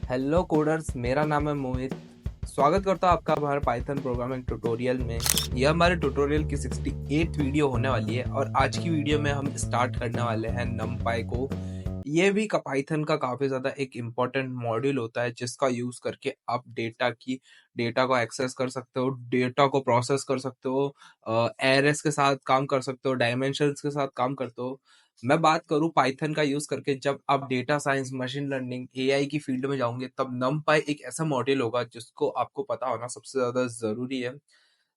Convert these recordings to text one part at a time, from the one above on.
Hello coders, मेरा नाम है मोहित। स्वागत करता हूँ आपका हमारे पाइथन प्रोग्रामिंग ट्यूटोरियल में। यह हमारे ट्यूटोरियल की 68th वीडियो होने वाली है और आज की वीडियो में हम स्टार्ट करने वाले हैं नमपाई को। ये भी पाइथन का काफी ज्यादा एक इम्पोर्टेंट मॉड्यूल होता है जिसका यूज करके आप डेटा को एक्सेस कर सकते हो, डेटा को प्रोसेस कर सकते हो, एरेस के साथ काम कर सकते हो, डायमेंशंस के साथ काम करते हो। मैं बात करूं पाइथन का यूज करके, जब आप data science, machine learning, AI की फील्ड में जाओगे तब नमपाई एक ऐसा मॉड्यूल होगा जिसको आपको पता होना सबसे ज्यादा जरूरी है।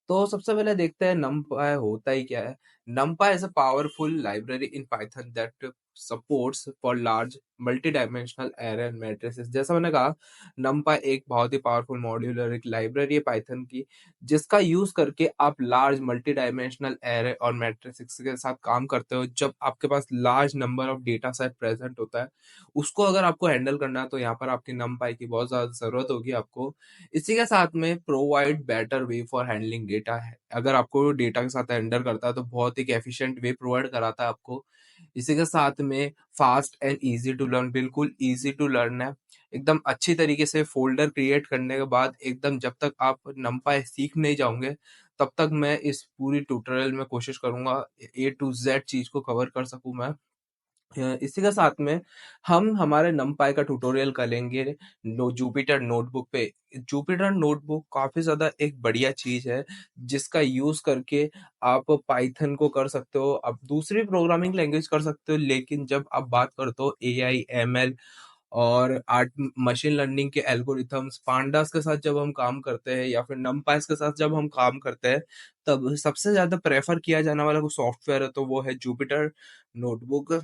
तो सबसे पहले देखते हैं numpy होता ही क्या है। numpy is a powerful library in Python that supports for large multi-dimensional array and matrices। जैसा मैंने कहा, numpy एक बहुत ही पावरफुल मॉड्यूल और एक लाइब्रेरी है पाइथन की जिसका यूज करके आप लार्ज मल्टी डायमेंशनल एरे और मैट्रिसेस के साथ काम करते हो। जब आपके पास large number of data set present होता है, उसको अगर आपको हैंडल करना है तो यहाँ पर आपकी numpy की बहुत ज्यादा जरूरत होगी आपको। इसी के साथ में provide better way for handling data है। अगर आपको डेटा के साथ हैंडल करता है तो बहुत ही एफिशिएंट वे प्रोवाइड कराता है आपको। इसी के साथ में fast and easy to learn, बिल्कुल इजी टू लर्न है। एकदम अच्छी तरीके से फोल्डर क्रिएट करने के बाद एकदम जब तक आप नंपाई सीख नहीं जाओगे तब तक मैं इस पूरी ट्यूटोरियल में कोशिश करूंगा ए टू जेड चीज को कवर कर सकूं मैं। इसी के साथ में हम हमारे नमपाई का ट्यूटोरियल करेंगे जुपिटर नोटबुक पे। जुपिटर नोटबुक काफी ज्यादा एक बढ़िया चीज है जिसका यूज करके आप पाइथन को कर सकते हो, आप दूसरी प्रोग्रामिंग लैंग्वेज कर सकते हो, लेकिन जब आप बात करते हो एआई एमएल और आर्ट मशीन लर्निंग के एल्गोरिथम्स पांडास के साथ जब हम काम करते हैं या फिर नमपाइस के साथ जब हम काम करते हैं, तब सबसे ज्यादा प्रेफर किया जाने वाला कोई सॉफ्टवेयर है तो वो है जुपिटर नोटबुक।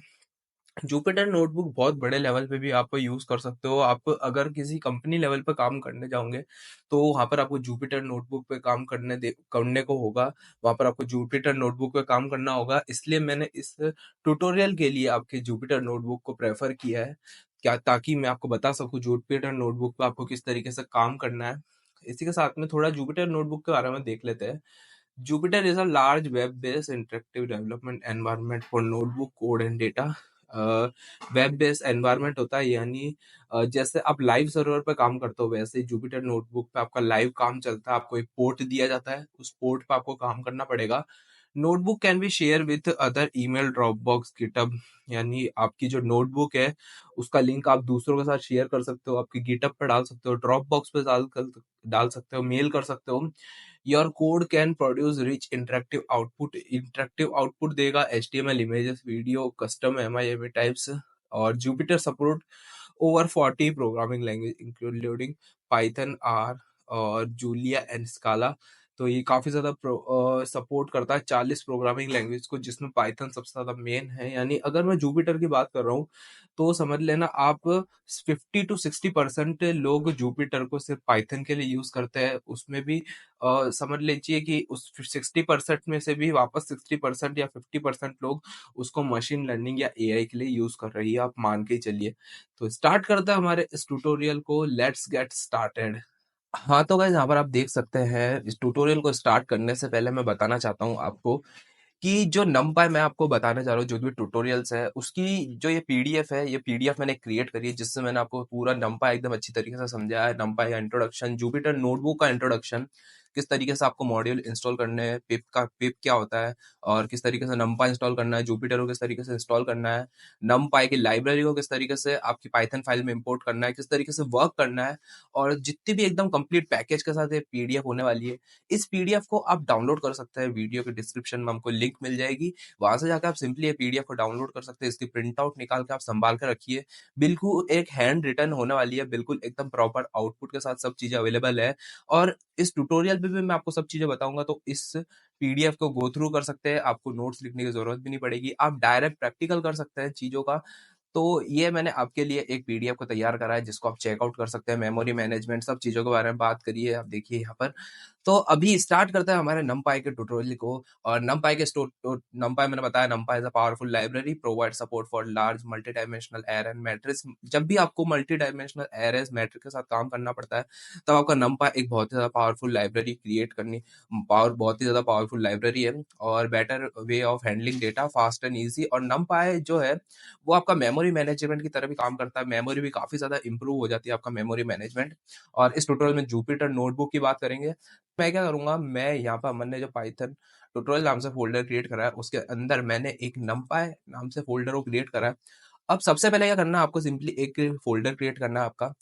जुपिटर नोटबुक बहुत बड़े लेवल पे भी आप यूज कर सकते हो। आप अगर किसी कंपनी लेवल पे काम करने जाओगे तो वहां पर आपको जुपिटर नोटबुक पे काम करने को होगा। वहां पर आपको जुपिटर नोटबुक पे काम करना होगा, इसलिए मैंने इस ट्यूटोरियल के लिए आपके जुपिटर नोटबुक को प्रेफर किया है, क्या ताकि मैं आपको बता सकूं जुपिटर नोटबुक पे आपको किस तरीके से काम करना है। इसी के साथ में थोड़ा जुपिटर नोटबुक के बारे में देख लेते हैं। Jupyter is a large web-based interactive development environment for notebook code and data। Web based environment होता है, यानी जैसे आप लाइव सर्वर पे काम करते हो वैसे ही जुपिटर नोटबुक पे आपका लाइव काम चलता है। आपको एक पोर्ट दिया जाता है, उस पोर्ट पे आपको काम करना पड़ेगा। Notebook can be share with other email, Dropbox, GitHub. यानी आपकी जो नोटबुक है उसका लिंक आप दूसरों के साथ शेयर कर सकते हो, आपकी गिटअप पे डाल सकते हो, ड्रॉप बॉक्स पे डाल सकते हो, मेल कर सकते हो। Your code can produce rich interactive output देगा, HTML, images, video, custom MIME types. और Jupyter support over 40 programming language including Python, R और जूलिया एंड स्काला। तो ये काफी ज्यादा सपोर्ट करता है 40 प्रोग्रामिंग लैंग्वेज को, जिसमें पाइथन सबसे ज्यादा मेन है। यानी अगर मैं जुपिटर की बात कर रहा हूँ तो समझ लेना आप 50 to 60% लोग जुपिटर को सिर्फ पाइथन के लिए यूज करते हैं। उसमें भी समझ लीजिए कि उस 60% में से भी वापस 60% या 50% लोग उसको मशीन लर्निंग या एआई के लिए यूज कर रही है, आप मान के ही चलिए। तो स्टार्ट करते हैं हमारे इस ट्यूटोरियल को, लेट्स गेट स्टार्टेड। हाँ तो गाइस, यहाँ पर आप देख सकते हैं इस ट्यूटोरियल को स्टार्ट करने से पहले मैं बताना चाहता हूँ आपको कि जो नमपाई मैं आपको बताने जा रहा हूँ, जो भी ट्यूटोरियल्स है उसकी जो ये पीडीएफ है, ये पीडीएफ मैंने क्रिएट करी है जिससे मैंने आपको पूरा नमपाई एकदम अच्छी तरीके से समझाया है। नमपाई का इंट्रोडक्शन, जुपिटर नोटबुक का इंट्रोडक्शन, किस तरीके से आपको मॉड्यूल इंस्टॉल करने हैं, पिप क्या होता है और किस तरीके से नमपाई इंस्टॉल करना है, जुपिटर को किस तरीके से इंस्टॉल करना है, नमपाई की लाइब्रेरी को किस तरीके से आपकी पाइथन फाइल में इंपोर्ट करना है, किस तरीके से वर्क करना है, और जितनी भी एकदम कंप्लीट पैकेज के साथ ये पीडीएफ होने वाली है। इस पीडीएफ को आप डाउनलोड कर सकते हैं, वीडियो के डिस्क्रिप्शन में हमको लिंक मिल जाएगी, वहां से जाकर आप सिंपली ये पीडीएफ को डाउनलोड कर सकते हैं। इसकी प्रिंट आउट निकाल के आप संभाल के रखिए, बिल्कुल एक हैंड रिटन होने वाली है, बिल्कुल एकदम प्रॉपर आउटपुट के साथ सब चीजें अवेलेबल है। और इस ट्यूटोरियल पे भी मैं आपको सब चीजें बताऊंगा, तो इस पीडीएफ को गो थ्रू कर सकते हैं, आपको नोट्स लिखने की जरूरत भी नहीं पड़ेगी, आप डायरेक्ट प्रैक्टिकल कर सकते हैं चीजों का। तो ये मैंने आपके लिए एक पीडीएफ को तैयार करा है जिसको आप चेकआउट कर सकते हैं। मेमोरी मैनेजमेंट सब चीजों के बारे में बात करिए, आप देखिए यहाँ पर। तो अभी स्टार्ट करते हैं हमारे numpy के ट्यूटोरियल को। और numpy के numpy मैंने बताया, numpy is a powerful library provide support for large multi-dimensional array and matrix। जब भी आपको मल्टी डायमेंशनल एरेज मैट्रिक्स के साथ काम करना पड़ता है, तब आपका numpy एक बहुत ही ज्यादा पावरफुल लाइब्रेरी क्रिएट करनी बहुत ही ज्यादा पावरफुल लाइब्रेरी है और better way of handling data, fast and easy. और numpy जो है वो आपका मेमोरी मैनेजमेंट की तरह भी काम करता है, मेमोरी भी काफी ज्यादा इंप्रूव हो जाती है आपका मेमोरी मैनेजमेंट। और इस ट्यूटोरियल में जुपिटर नोटबुक की बात करेंगे। मैं क्या करूंगा, मैं यहाँ पर अमन ने जो पाइथन ट्यूटोरियल नाम से फोल्डर क्रिएट करा है, उसके अंदर मैंने एक numpy नाम से फोल्डर को क्रिएट करा है। अब सबसे पहले क्या करना है, आपको सिंपली एक फोल्डर क्रिएट करना है आपका।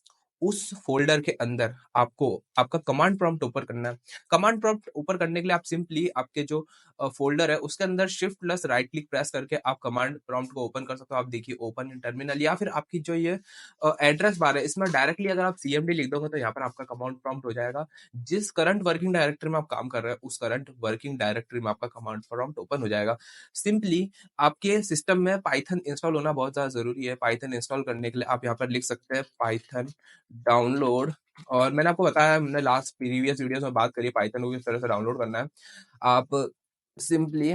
उस फोल्डर के अंदर आपको आपका कमांड प्रॉम्प्ट ऊपर करना है। कमांड प्रॉम्प्ट ऊपर करने के लिए आप सिंपली आपके जो फोल्डर है उसके अंदर shift plus right click press करके आप कमांड प्रॉम्प्ट को ओपन कर सकते हो। आप देखिए ओपन इन टर्मिनल, या फिर आपकी जो ये एड्रेस बार है इसमें डायरेक्टली अगर आप सीएमडी लिख दोगे तो यहाँ पर आपका कमांड प्रॉम्प्ट हो जाएगा। जिस करंट वर्किंग डायरेक्टरी में आप काम कर रहे हैं उस करंट वर्किंग डायरेक्टरी में आपका कमांड प्रॉम्प्ट ओपन हो जाएगा। सिंपली आपके सिस्टम में पाइथन इंस्टॉल होना बहुत ज्यादा जरूरी है। पाइथन इंस्टॉल करने के लिए आप यहाँ पर लिख सकते हैं पाइथन डाउनलोड। और मैंने आपको बताया, हमने लास्ट प्रीवियस वीडियोस में बात करी पाइथन को किस तरह से डाउनलोड करना है। आप सिंपली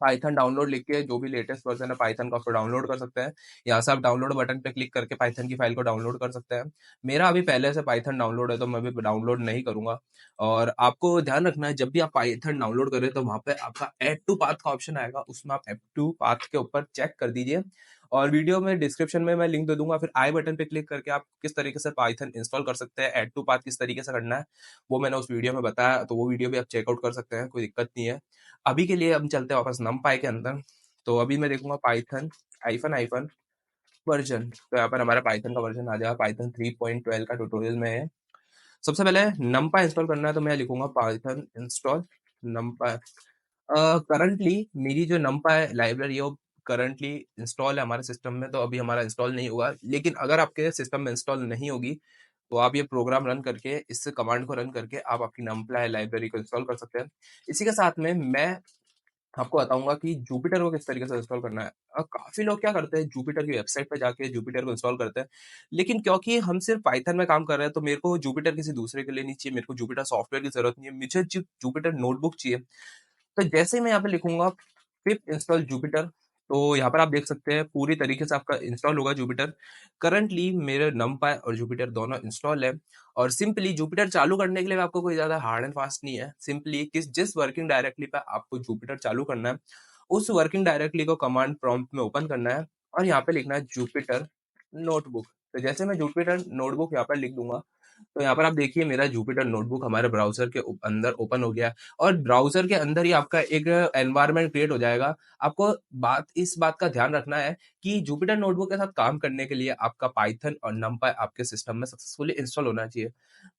पाइथन डाउनलोड लिख के जो भी लेटेस्ट वर्जन है पाइथन का उसको डाउनलोड कर सकते हैं। यहाँ से आप डाउनलोड बटन पे क्लिक करके पाइथन की फाइल को डाउनलोड कर सकते हैं। मेरा अभी पहले से पाइथन डाउनलोड है तो मैं अभी डाउनलोड नहीं करूंगा। और आपको ध्यान रखना है, जब भी आप पाइथन डाउनलोड करें तो वहां पे आपका ऐड टू पाथ का ऑप्शन आएगा, उसमें आप ऐड टू पाथ के ऊपर चेक कर दीजिए। और वीडियो में डिस्क्रिप्शन में मैं लिंक दे दूंगा, फिर आई बटन पे क्लिक करके आप किस तरीके से पाइथन इंस्टॉल कर सकते हैं, ऐड टू पाथ किस तरीके से करना है वो मैंने उस वीडियो में बताया, तो वो वीडियो भी आप चेकआउट कर सकते हैं, कोई दिक्कत नहीं है। अभी के लिए हम चलते हैं वापस numpy के अंदर। तो अभी मैं देखूंगा पाइथन आइफन आइफन वर्जन, तो यहाँ पर हमारा पाइथन का वर्जन आ जाएगा, पाइथन 3.12 का ट्यूटोरियल में है। सबसे पहले numpy इंस्टॉल करना है, तो मैं लिखूंगा पाइथन इंस्टॉल numpy। करंटली मेरी जो numpy लाइब्रेरी है वो करंटली इंस्टॉल है हमारे सिस्टम में, तो अभी हमारा इंस्टॉल नहीं हुआ। लेकिन अगर आपके सिस्टम में इंस्टॉल नहीं होगी तो आप ये प्रोग्राम रन करके, इस कमांड को रन करके आप आपकी numpy लाइब्रेरी को इंस्टॉल कर सकते हैं। इसी के साथ में मैं आपको बताऊंगा कि जुपिटर को किस तरीके से इंस्टॉल करना है। काफी लोग क्या करते हैं, जुपिटर की वेबसाइट पे जाके जुपिटर को इंस्टॉल करते हैं, लेकिन क्योंकि हम सिर्फ पाइथन में काम कर रहे हैं तो मेरे को जुपिटर किसी दूसरे के लिए नहीं चाहिए, मेरे को जुपिटर सॉफ्टवेयर की जरूरत नहीं है, मुझे जुपिटर नोटबुक चाहिए। तो जैसे ही मैं यहाँ पे लिखूंगा पिप इंस्टॉल जुपिटर, तो यहाँ पर आप देख सकते हैं पूरी तरीके से आपका इंस्टॉल होगा जुपिटर। करंटली मेरे numpy और जुपिटर दोनों इंस्टॉल है। और सिंपली जुपिटर चालू करने के लिए आपको कोई ज्यादा हार्ड एंड फास्ट नहीं है, सिंपली जिस वर्किंग डायरेक्टली पे आपको जुपिटर चालू करना है उस वर्किंग डायरेक्टली को कमांड प्रॉम्प्ट में ओपन करना है और यहाँ पे लिखना है जुपिटर नोटबुक। तो जैसे मैं जुपिटर नोटबुक यहाँ पर लिख दूंगा तो यहाँ पर आप देखिए मेरा जुपिटर नोटबुक हमारे ब्राउजर के अंदर ओपन हो गया। और ब्राउजर के अंदर ही आपका एक एनवायरनमेंट क्रिएट हो जाएगा। आपको इस बात का ध्यान रखना है कि जुपिटर नोटबुक के साथ काम करने के लिए आपका पाइथन और numpy आपके सिस्टम में सक्सेसफुली इंस्टॉल होना चाहिए।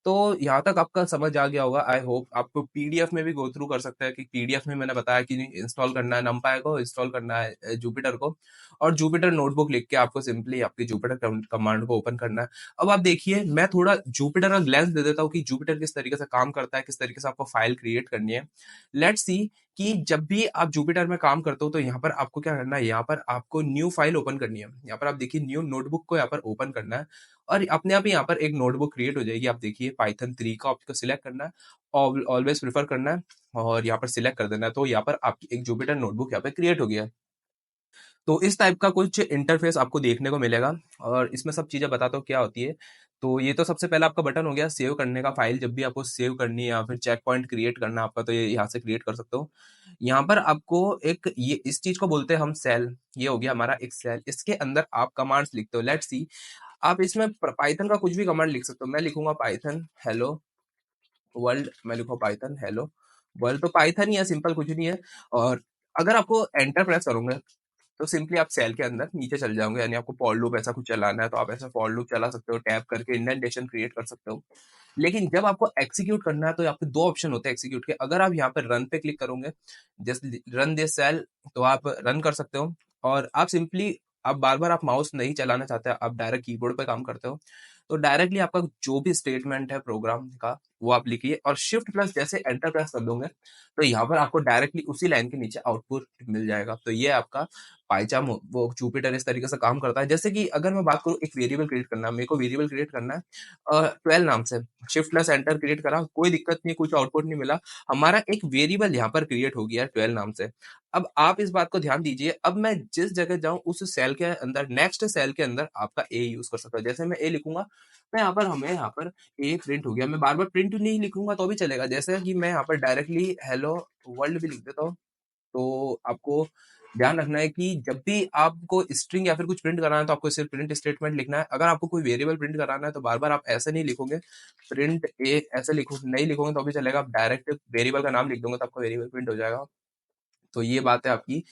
तो यहाँ तक आपका समझ आ गया होगा, आई होप। आपको पीडीएफ में भी गो थ्रू कर सकते हैं कि पीडीएफ में मैंने बताया कि इंस्टॉल करना है numpy को, इंस्टॉल करना है जुपिटर को, और जुपिटर नोटबुक लिख के आपको सिंपली आपकी जुपिटर कमांड को ओपन करना है। अब आप देखिए मैं थोड़ा जुपिटर का ग्लैंस दे देता हूँ कि जुपिटर किस तरीके से काम करता है, किस तरीके से आपको फाइल क्रिएट करनी है। लेट्स सी कि जब भी आप जुपिटर में काम करते हो तो यहाँ पर आपको क्या करना है, यहाँ पर आपको न्यू फाइल ओपन करनी है। यहाँ पर आप देखिए न्यू नोटबुक को यहाँ पर ओपन करना है और अपने आप ही यहाँ पर एक नोटबुक क्रिएट हो जाएगी। आप देखिए पाइथन 3 का आपको सिलेक्ट करना है, ऑलवेज प्रेफर करना है और यहाँ पर सिलेक्ट कर देना है। तो यहाँ पर आपकी एक जुपिटर नोटबुक यहाँ पर क्रिएट हो गया है। तो इस टाइप का कुछ इंटरफेस आपको देखने को मिलेगा और इसमें सब चीजें बताता हूँ क्या होती है। तो ये तो सबसे पहला आपका बटन हो गया सेव करने का फाइल। जब भी आपको सेव करनी है या फिर चेक पॉइंट क्रिएट करना है आपका, तो ये यहाँ से क्रिएट कर सकते हो। यहाँ पर आपको एक ये इस चीज को बोलते हैं हम सेल। ये हो गया हमारा एक सेल, इसके अंदर आप कमांड्स लिखते हो। लेट्स सी, आप इसमें पाइथन का कुछ भी कमांड लिख सकते हो। मैं लिखूंगा पाइथन हेलो वर्ल्ड, मैं लिखूंगा पाइथन हेलो वर्ल्ड। तो पाइथन ही है, सिंपल कुछ नहीं है। और अगर आपको एंटर प्रेस करोगे तो सिंपली आप सेल के अंदर नीचे चल जाओगे, यानी आपको फॉर लूप ऐसा कुछ चलाना है तो आप ऐसा फॉर लूप चला सकते हो, टैप करके इंडेंटेशन क्रिएट कर सकते हो। लेकिन जब आपको एक्सिक्यूट करना है तो यहाँ पे दो ऑप्शन होते हैं एक्सिक्यूट के। अगर आप यहाँ पे रन पे क्लिक करोगे, जस्ट रन दिस सेल, तो आप रन कर सकते हो। और आप सिंपली आप बार बार आप माउस नहीं चलाना चाहते, आप डायरेक्ट कीबोर्ड पे काम करते हो तो डायरेक्टली आपका जो भी स्टेटमेंट है प्रोग्राम का वो आप लिखिए और शिफ्ट प्लस जैसे एंटर प्रेस कर दोगे तो यहाँ पर आपको डायरेक्टली उसी लाइन के नीचे आउटपुट मिल जाएगा। तो ये आपका पाइचाम वो जुपिटर इस तरीके से काम करता है। जैसे कि अगर मैं बात करूँ एक वेरिएबल क्रिएट करना है, मेरे को वेरिएबल क्रिएट करना है 12 नाम से, शिफ्ट प्लस एंटर क्रिएट करा, कोई दिक्कत नहीं, कुछ आउटपुट नहीं मिला, हमारा एक वेरिएबल यहाँ पर क्रिएट हो गया है 12 नाम से। अब आप इस बात को ध्यान दीजिए, अब मैं जिस जगह जाऊं उस सेल के अंदर, नेक्स्ट सेल के अंदर आपका ए यूज कर सकता हूं। जैसे मैं ए लिखूंगा तो यहाँ पर हमें यहाँ पर ए प्रिंट हो गया। मैं बार बार प्रिंट नहीं लिखूंगा तो भी चलेगा, जैसे कि मैं यहाँ पर डायरेक्टली हेलो वर्ल्ड भी लिख देता हूँ। तो आपको ध्यान रखना है कि जब भी आपको स्ट्रिंग या फिर कुछ प्रिंट कराना है तो आपको सिर्फ प्रिंट स्टेटमेंट लिखना है। अगर आपको कोई वेरिएबल प्रिंट कराना है तो बार बार आप ऐसे नहीं लिखोगे, प्रिंट ए ऐसे लिखो नहीं लिखोगे तो भी चलेगा, आप डायरेक्ट वेरिएबल का नाम लिख दोगे तो आपका वेरिएबल प्रिंट हो जाएगा। तो ये बात है आपकी।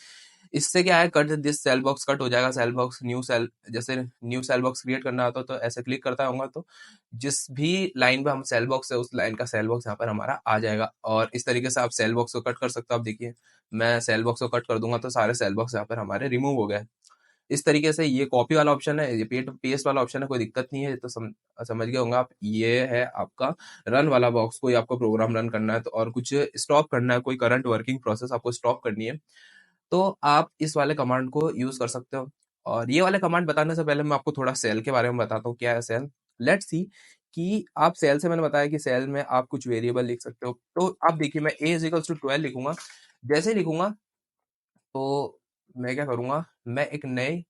इससे क्या है, cut this cell box cut हो जाएगा, सेल बॉक्स न्यू सेल, जैसे न्यू सेल बॉक्स क्रिएट करना होता तो ऐसे क्लिक करता होगा तो जिस भी लाइन पे हम सेल बॉक्स है उस लाइन का सेल बॉक्स यहाँ पर हमारा आ जाएगा। और इस तरीके से आप सेल बॉक्स को कट कर सकते हो। आप देखिए मैं सेल बॉक्स को कट कर दूंगा तो सारे सेल बॉक्स यहाँ पर हमारे रिमूव हो गए। इस तरीके से ये कॉपी वाला ऑप्शन है, ये पेस्ट वाला ऑप्शन है, कोई दिक्कत नहीं है। तो समझ गए होंगे आप। ये है आपका रन वाला बॉक्स, कोई आपको प्रोग्राम रन करना है तो और कुछ स्टॉप करना है, कोई करंट वर्किंग प्रोसेस आपको स्टॉप करनी है तो आप इस वाले कमांड को यूज कर सकते हो। और ये वाले कमांड बताने से पहले मैं आपको थोड़ा सेल के बारे में बताता हूँ, क्या है सेल। लेट्स सी कि आप सेल से, मैंने बताया कि सेल में आप कुछ वेरिएबल लिख सकते हो। तो आप देखिए मैं a इज इक्वल्स टू 12 लिखूंगा, जैसे ही लिखूंगा तो मैं क्या करूंगा, मैं एक नए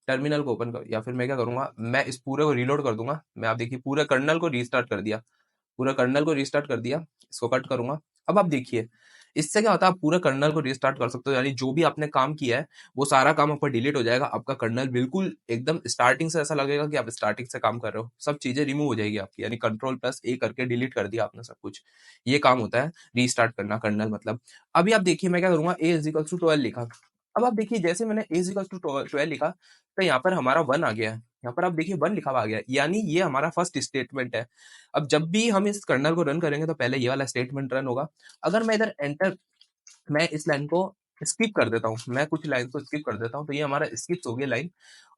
टर्मिनल को ओपन कर, या फिर मैं क्या करूंगा, मैं इस पूरे को रीलोड कर दूंगा। मैं, आप देखिए पूरे कर्नल को रीस्टार्ट कर दिया, पूरा कर्नल को रीस्टार्ट कर दिया, इसको कट करूंगा। अब आप देखिए इससे क्या होता है, आप पूरा कर्नल को रीस्टार्ट कर सकते हो, यानी जो भी आपने काम किया है वो सारा काम आपका डिलीट हो जाएगा। आपका कर्नल बिल्कुल एकदम स्टार्टिंग से ऐसा लगेगा कि आप स्टार्टिंग से काम कर रहे हो, सब चीजें रिमूव हो जाएगी आपकी, यानी कंट्रोल प्लस ए करके डिलीट कर दिया आपने सब कुछ। ये काम होता है रीस्टार्ट करना कर्नल मतलब। अभी आप देखिए मैं क्या करूंगा, ए इज इक्वल टू 12 लिखा। अब आप देखिए जैसे मैंने ए इज इक्वल टू 12 लिखा तो यहाँ पर हमारा 1 आ गया है, यहाँ पर आप देखिए 1 लिखा हुआ आ गया, यानी ये हमारा फर्स्ट स्टेटमेंट है। अब जब भी हम इस कर्नल को रन करेंगे तो पहले ये वाला स्टेटमेंट रन होगा। अगर मैं इधर एंटर, मैं इस लाइन को स्किप कर देता हूँ, मैं कुछ लाइन को स्किप कर देता हूँ तो ये हमारा स्किप हो गया लाइन।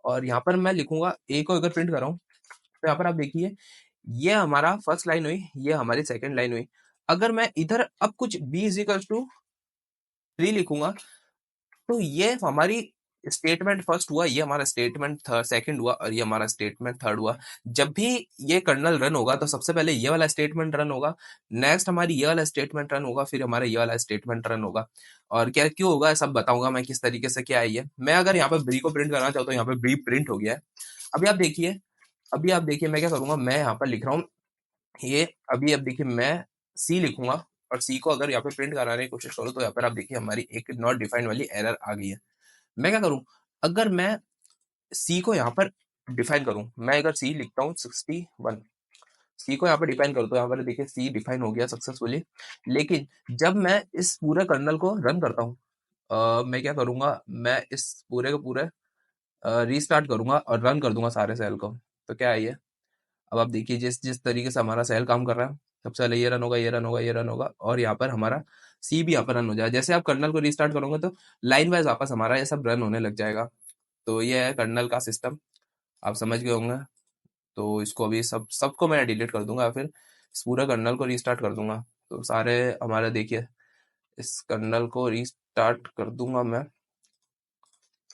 और यहाँ पर मैं लिखूंगा ए को अगर प्रिंट कर रहा हूँ तो यहाँ पर आप देखिए ये हमारा फर्स्ट लाइन हुई, ये हमारी सेकंड लाइन हुई। अगर मैं इधर अब कुछ b इज इक्वल टू 3 लिखूंगा तो ये हमारी स्टेटमेंट फर्स्ट हुआ, ये हमारा स्टेटमेंट सेकंड हुआ और ये हमारा स्टेटमेंट थर्ड हुआ। जब भी ये कर्नल रन होगा तो सबसे पहले ये वाला स्टेटमेंट रन होगा, नेक्स्ट हमारी ये वाला स्टेटमेंट रन होगा, फिर हमारा ये वाला स्टेटमेंट रन होगा। और क्या क्यों होगा सब बताऊंगा मैं, किस तरीके से क्या है ये। मैं अगर यहाँ पर ब्री को प्रिंट करना चाहता हूँ, यहाँ पर ब्री प्रिंट हो गया है। अभी आप देखिए, अभी आप देखिए मैं क्या करूंगा, मैं यहाँ पर लिख रहा हूँ ये, अभी अब देखिए मैं सी लिखूंगा और सी को अगर यहाँ पे प्रिंट कराने की कोशिश करूँ तो यहाँ पर आप देखिए हमारी एक नॉट डिफाइंड वाली एरर आ गई है। मैं क्या करूं, अगर मैं सी को यहाँ पर डिफाइन करूं, मैं अगर सी लिखता हूँ 61, सी को यहाँ पर डिफाइन करूँ तो यहाँ पर देखिए सी डिफाइन हो गया सक्सेसफुली। लेकिन जब मैं इस पूरे कर्नल को रन करता हूँ, मैं क्या करूंगा, मैं इस पूरे को पूरे रीस्टार्ट करूंगा और रन कर दूंगा सारे सेल को। तो क्या है ये, अब आप देखिए जिस जिस तरीके से हमारा सेल काम कर रहा है, सबसे पहले ये रन होगा, ये रन होगा, ये रन होगा और यहाँ पर हमारा सी भी यहाँ पर रन हो जाएगा। जैसे आप कर्नल को रीस्टार्ट करोगे तो लाइन वाइज वापस हमारा ये सब रन होने लग जाएगा। तो ये है कर्नल का सिस्टम, आप समझ गए होंगे। तो इसको अभी सबको मैं डिलीट कर दूंगा, फिर इस पूरा कर्नल को रीस्टार्ट कर दूंगा तो सारे हमारे, देखिए इस कर्नल को रीस्टार्ट कर दूंगा मैं।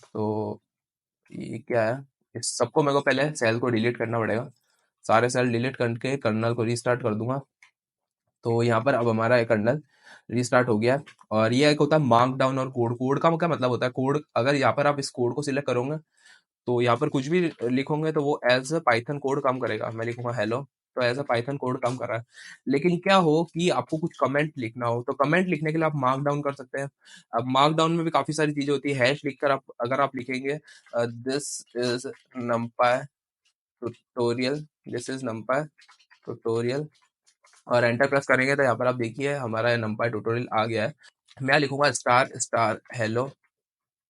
तो ये क्या है, इस सबको मेरे को पहले सेल को डिलीट करना पड़ेगा, सारे सेल डिलीट करके कर्नल को रीस्टार्ट कर दूंगा। तो यहाँ पर अब हमारा कर्नल रीस्टार्ट हो गया। और ये एक होता है मार्क डाउन और कोड। कोड का क्या मतलब होता है, कोड अगर यहाँ पर आप इस कोड को सिलेक्ट करोगे तो यहाँ पर कुछ भी लिखोगे तो वो एज अ पाइथन कोड काम करेगा। मैं लिखूंगा हेलो तो एज अ पाइथन कोड काम कर रहा है। लेकिन क्या हो कि आपको कुछ कमेंट लिखना हो तो कमेंट लिखने के लिए आप मार्क डाउन कर सकते हैं। अब मार्क डाउन में भी काफी सारी चीजें होती है, हैश लिखकर आप अगर आप लिखेंगे this is नंपाई tutorial, this is नंपाई tutorial और एंटर प्रेस करेंगे तो यहाँ पर आप देखिए हमारा नंपाई ट्यूटोरियल आ गया है। मैं लिखूंगा स्टार स्टार हेलो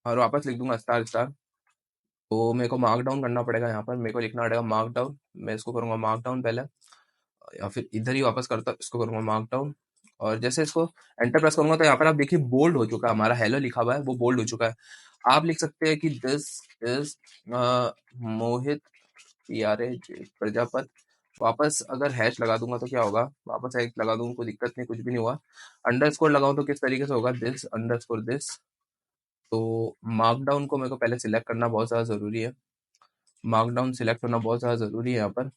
और वापस लिख दूंगा स्टार स्टार। तो मेरे को मार्क डाउन करना पड़ेगा, यहाँ पर मेरे को लिखना पड़ेगा मार्क डाउन। मैं इसको करूंगा मार्क डाउन पहले, या फिर इधर ही वापस करता इसको करूंगा मार्क डाउन। और जैसे इसको एंटर प्रेस करूंगा तो यहाँ पर आप देखिए बोल्ड हो चुका है, हमारा हेलो लिखा हुआ है वो बोल्ड हो चुका है। आप लिख सकते हैं कि this is Mohit PRAJ Prajapat. वापस अगर हैश लगा दूंगा तो क्या होगा, वापस हैश लगा दूंगा कोई दिक्कत नहीं, कुछ भी नहीं हुआ। अंडरस्कोर लगाऊं तो किस तरीके से होगा, दिस अंडरस्कोर दिस। तो मार्कडाउन को मेरे को पहले सिलेक्ट करना बहुत ज़्यादा ज़रूरी है, मार्कडाउन सिलेक्ट होना बहुत ज़्यादा ज़रूरी है यहाँ पर।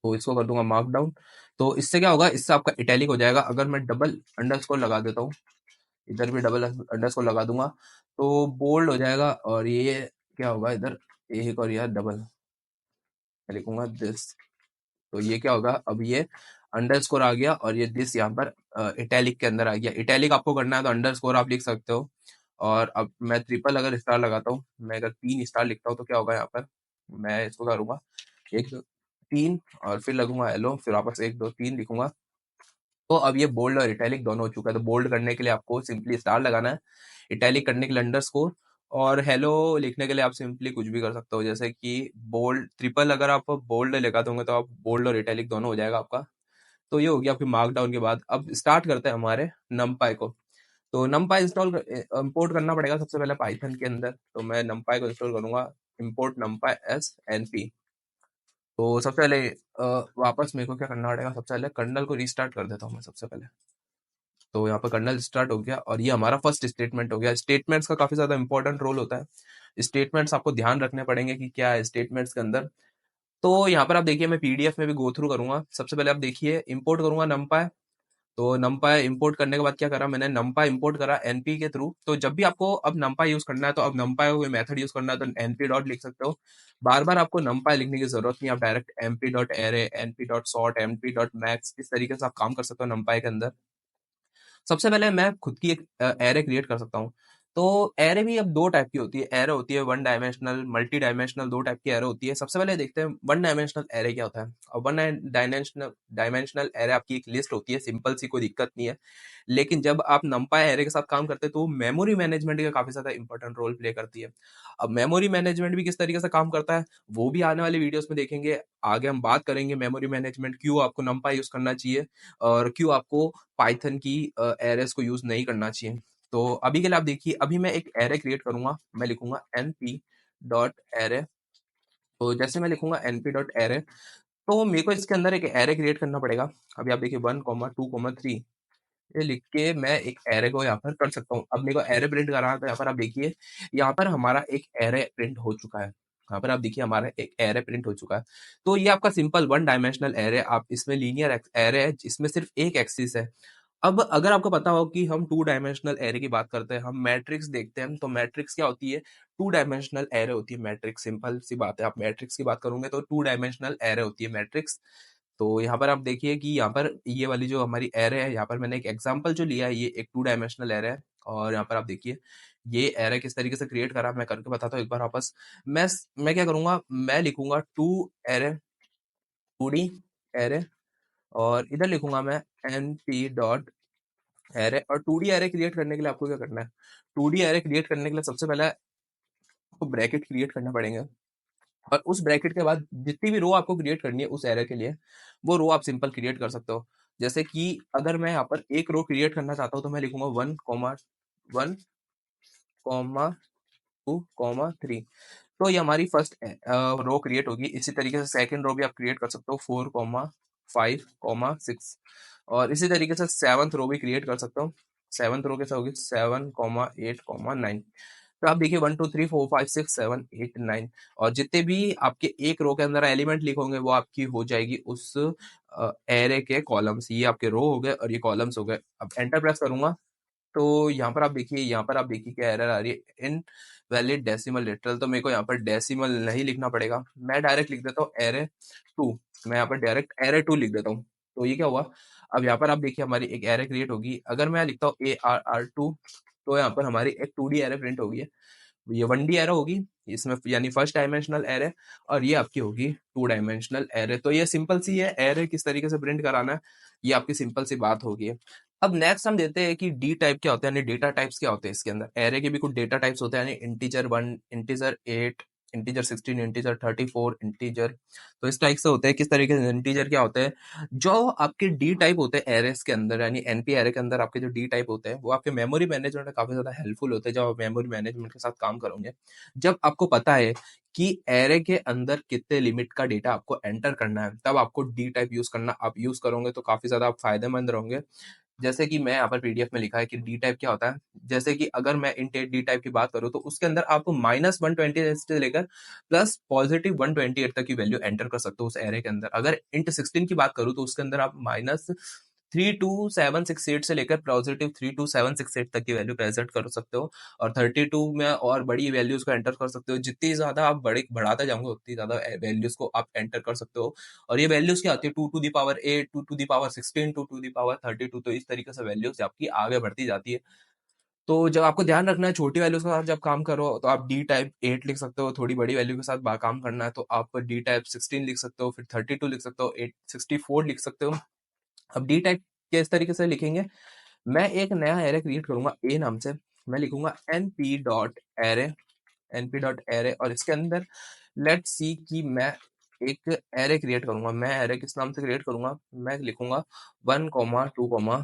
तो इसको कर दूंगा मार्कडाउन। तो इससे क्या होगा, इससे आपका इटैलिक हो जाएगा। अगर मैं डबल अंडरस्कोर लगा देता हूँ, इधर भी डबल अंडरस्कोर लगा दूंगा तो बोल्ड हो जाएगा। और ये क्या होगा, इधर एक और यार डबल मैं लिखूंगा दिस। तो ये क्या होगा, अब ये अंडरस्कोर आ गया और ये दिस यहाँ पर इटैलिक के अंदर आ गया। इटैलिक आपको करना है तो अंडरस्कोर आप लिख सकते हो। और अब मैं ट्रिपल अगर स्टार लगाता हूँ, मैं अगर 3 स्टार लिखता हूँ तो क्या होगा यहाँ पर, मैं इसको करूंगा 1 2 3 और फिर लगूंगा हेलो, फिर वापस 1 2 3 लिखूंगा। तो अब ये बोल्ड और इटैलिक दोनों हो चुका है। तो बोल्ड करने के लिए आपको सिंपली स्टार लगाना है, इटैलिक करने के लिए अंडरस्कोर, और हेलो लिखने के लिए आप सिंपली कुछ भी कर सकते हो, जैसे कि बोल्ड ट्रिपल अगर आप बोल्ड लगा दोगे तो आप बोल्ड और इटैलिक दोनों हो जाएगा आपका। तो ये हो गया आपकी मार्कडाउन के बाद। अब स्टार्ट करते हैं हमारे नमपाई को। तो नमपाई इंपोर्ट करना पड़ेगा सबसे पहले पाइथन के अंदर। तो मैं नमपाई को इंस्टॉल करूंगा, इंपोर्ट नमपाई एस एनपी। तो सबसे पहले वापस मेरे को क्या करना पड़ेगा, सबसे पहले कर्नल को रीस्टार्ट कर देता हूँ मैं सबसे पहले। तो यहाँ पर कर्नल स्टार्ट हो गया और ये हमारा फर्स्ट स्टेटमेंट हो गया। स्टेटमेंट्स का काफी ज्यादा इंपॉर्टेंट रोल होता है, स्टेटमेंट्स आपको ध्यान रखने पड़ेंगे कि क्या है स्टेटमेंट्स के अंदर। तो यहाँ पर आप देखिए, मैं पीडीएफ में भी गो थ्रू करूंगा। सबसे पहले आप देखिए, इंपोर्ट करूंगा नमपाई। तो नमपाई इंपोर्ट करने के बाद क्या करा मैंने, नमपाई इंपोर्ट करा एनपी के थ्रू। तो जब भी आपको अब नमपाई यूज करना है, तो अब नमपाई का कोई मेथड यूज करना है तो एनपी डॉट लिख सकते हो। बार बार आपको नमपाई लिखने की जरूरत नहीं, आप direct MP dot array, NP dot sort, MP dot max, इस तरीके से आप काम कर सकते हो नमपाई के अंदर। सबसे पहले मैं खुद की एक एरे क्रिएट कर सकता हूँ। तो एरे भी अब दो टाइप की होती है, एरे होती है वन डायमेंशनल, मल्टी डायमेंशनल, दो टाइप की एरे होती है। सबसे पहले देखते हैं वन डायमेंशनल एरे क्या होता है। और वन डायमेंशनल डायमेंशनल एरे आपकी एक लिस्ट होती है, सिंपल सी, कोई दिक्कत नहीं है। लेकिन जब आप नमपाई एरे के साथ काम करते हैं तो मेमोरी मैनेजमेंट का काफी ज्यादा इंपॉर्टेंट रोल प्ले करती है। अब मेमोरी मैनेजमेंट भी किस तरीके से काम करता है वो भी आने वाली वीडियोस में देखेंगे। आगे हम बात करेंगे मेमोरी मैनेजमेंट, क्यों आपको नमपाई यूज करना चाहिए और क्यों आपको पाइथन की एरेस को यूज नहीं करना चाहिए। तो अभी के लिए आप देखिए, अभी मैं एक एरे क्रिएट करूंगा, मैं लिखूंगा np डॉट एरे। तो जैसे मैं लिखूंगा np डॉट एरे, तो मेरे को इसके अंदर एक एरे क्रिएट करना पड़ेगा। अभी आप देखिए 1 2 3 ये लिख के मैं एक एरे को यहाँ पर कर सकता हूँ। अब मेरे को एरे प्रिंट कराना है, तो यहाँ पर आप देखिए, यहाँ पर हमारा एक एरे प्रिंट हो चुका है। यहाँ पर आप देखिए हमारा एक एरे प्रिंट हो चुका है। तो ये आपका सिंपल वन डायमेंशनल एरे, आप इसमें लीनियर एरे है जिसमें सिर्फ एक एक्सिस है। अब अगर आपको पता हो कि हम टू डायमेंशनल एरे की बात करते हैं, हम मैट्रिक्स देखते हैं, तो मैट्रिक्स क्या होती है, टू डायमेंशनल एरे होती है मैट्रिक्स। सिंपल सी बात है, आप मैट्रिक्स की बात करोगे तो टू डायमेंशनल एरे होती है मैट्रिक्स। तो यहाँ पर आप देखिए कि यहाँ पर ये वाली जो हमारी एरे है, यहाँ पर मैंने एक एग्जांपल जो लिया है, ये एक टू डायमेंशनल एरे है। और यहाँ पर आप देखिए ये एरे किस तरीके से क्रिएट करा, मैं करके बताता हूँ एक बार वापस। मैं मैं क्या करूंगा, मैं लिखूंगा two array, two D array, और इधर लिखूंगा मैं np डॉट एरे। और टू डी एरे क्रिएट करने के लिए आपको क्या करना है, टू डी एरे क्रिएट करने के लिए सबसे पहले आपको ब्रैकेट क्रिएट करना पड़ेंगे। और उस ब्रैकेट के बाद जितनी भी रो आपको क्रिएट करनी है उस एरे के लिए, वो रो आप सिंपल क्रिएट कर सकते हो। जैसे कि अगर मैं यहाँ पर एक रो क्रिएट करना चाहता हूँ तो मैं लिखूंगा 1 1 2 3। तो ये हमारी फर्स्ट रो क्रिएट होगी। इसी तरीके से सेकंड रो भी आप क्रिएट कर सकते हो, 4 5 6। और इसी तरीके से सेवंथ रो भी क्रिएट कर सकते हो। सेवंथ रो कैसे होगी, 7 8 9। तो आप देखिए 1 2 3 4 5 6 7 8 9। और जितने भी आपके एक रो के अंदर एलिमेंट लिखोगे वो आपकी हो जाएगी उस एरे के कॉलम्स। ये आपके रो हो गए और ये कॉलम्स हो गए। अब एंटर प्रेस करूंगा तो यहाँ पर आप देखिए, यहाँ पर आप देखिए क्या एरर आ रही है, इन वैलिड डेसिमल लिटरल। तो मेरे को यहाँ पर डेसिमल नहीं लिखना पड़ेगा, मैं डायरेक्ट लिख देता हूँ एरे टू। मैं यहाँ पर डायरेक्ट एरे टू लिख देता हूँ। तो ये क्या हुआ, अब यहाँ पर आप देखिए हमारी एक एरे क्रिएट होगी। अगर मैं लिखता हूँ ARR2, तो यहाँ पर हमारी एक 2D एरे प्रिंट होगी। ये 1D एरे होगी इसमें, यानी फर्स्ट डायमेंशनल एरे। और ये आपकी होगी टू डायमेंशनल एरे। तो ये सिंपल सी है, एरे किस तरीके से प्रिंट कराना है, ये आपकी सिंपल सी बात होगी। अब नेक्स्ट हम देते हैं कि डी टाइप क्या होता है, यानी डेटा टाइप्स क्या होते हैं इसके अंदर। एरे के भी कुछ डेटा टाइप्स होते हैं, यानी integer 1, integer 8, integer 16, integer 34, integer. तो इस टाइप से होते हैं। किस तरीके से इंटीजर क्या होते हैं, जो आपके डी टाइप होते हैं एरेस के अंदर, यानी एनपी एरे के अंदर आपके जो डी टाइप होते हैं वो आपके मेमोरी मैनेजमेंट में काफी ज्यादा हेल्पफुल होते हैं। जब आप मेमोरी मैनेजमेंट के साथ काम करोगे, जब आपको पता है कि एरे के अंदर कितने लिमिट का डेटा आपको एंटर करना है, तब आपको डी टाइप यूज करना, आप यूज करोगे तो काफी ज्यादा आप फायदेमंद रहोगे। जैसे कि मैं यहाँ पर पीडीएफ में लिखा है कि डी टाइप क्या होता है। जैसे कि अगर मैं इंट डी टाइप की बात करूँ तो उसके अंदर आप -128 से लेकर प्लस +128 तक की वैल्यू एंटर कर सकते हो उस एरे के अंदर। अगर इंट 16 की बात करूँ तो उसके अंदर आप -32768 से लेकर +32768 तक की वैल्यू प्रेजेंट कर सकते हो। और 32 में और बड़ी वैल्यूज को एंटर कर सकते हो। जितनी ज्यादा आप बड़े बढ़ाते जाओगे उतनी ज्यादा वैल्यूज को आप एंटर कर सकते हो। और ये वैल्यूज क्या आती है, 2 to the power 8, 2 to the power 16, 2 to the power 32। तो इस तरीके से वैल्यूज आपकी आगे बढ़ती जाती है। तो जब आपको ध्यान रखना है छोटी वैल्यूज के साथ जब काम करो तो आप डी टाइप 8 लिख सकते हो। थोड़ी बड़ी वैल्यू के साथ काम करना है तो आप डी टाइप 16 लिख सकते हो, फिर 32 लिख सकते हो, 864 लिख सकते हो। अब डी टाइप किस तरीके से लिखेंगे, मैं एक नया एरे क्रिएट करूंगा ए नाम से। मैं लिखूंगा np.array, np.array, और इसके अंदर लेट्स सी कि मैं एक एरे क्रिएट करूंगा। मैं एरे किस नाम से क्रिएट करूंगा, मैं लिखूंगा 1, 2,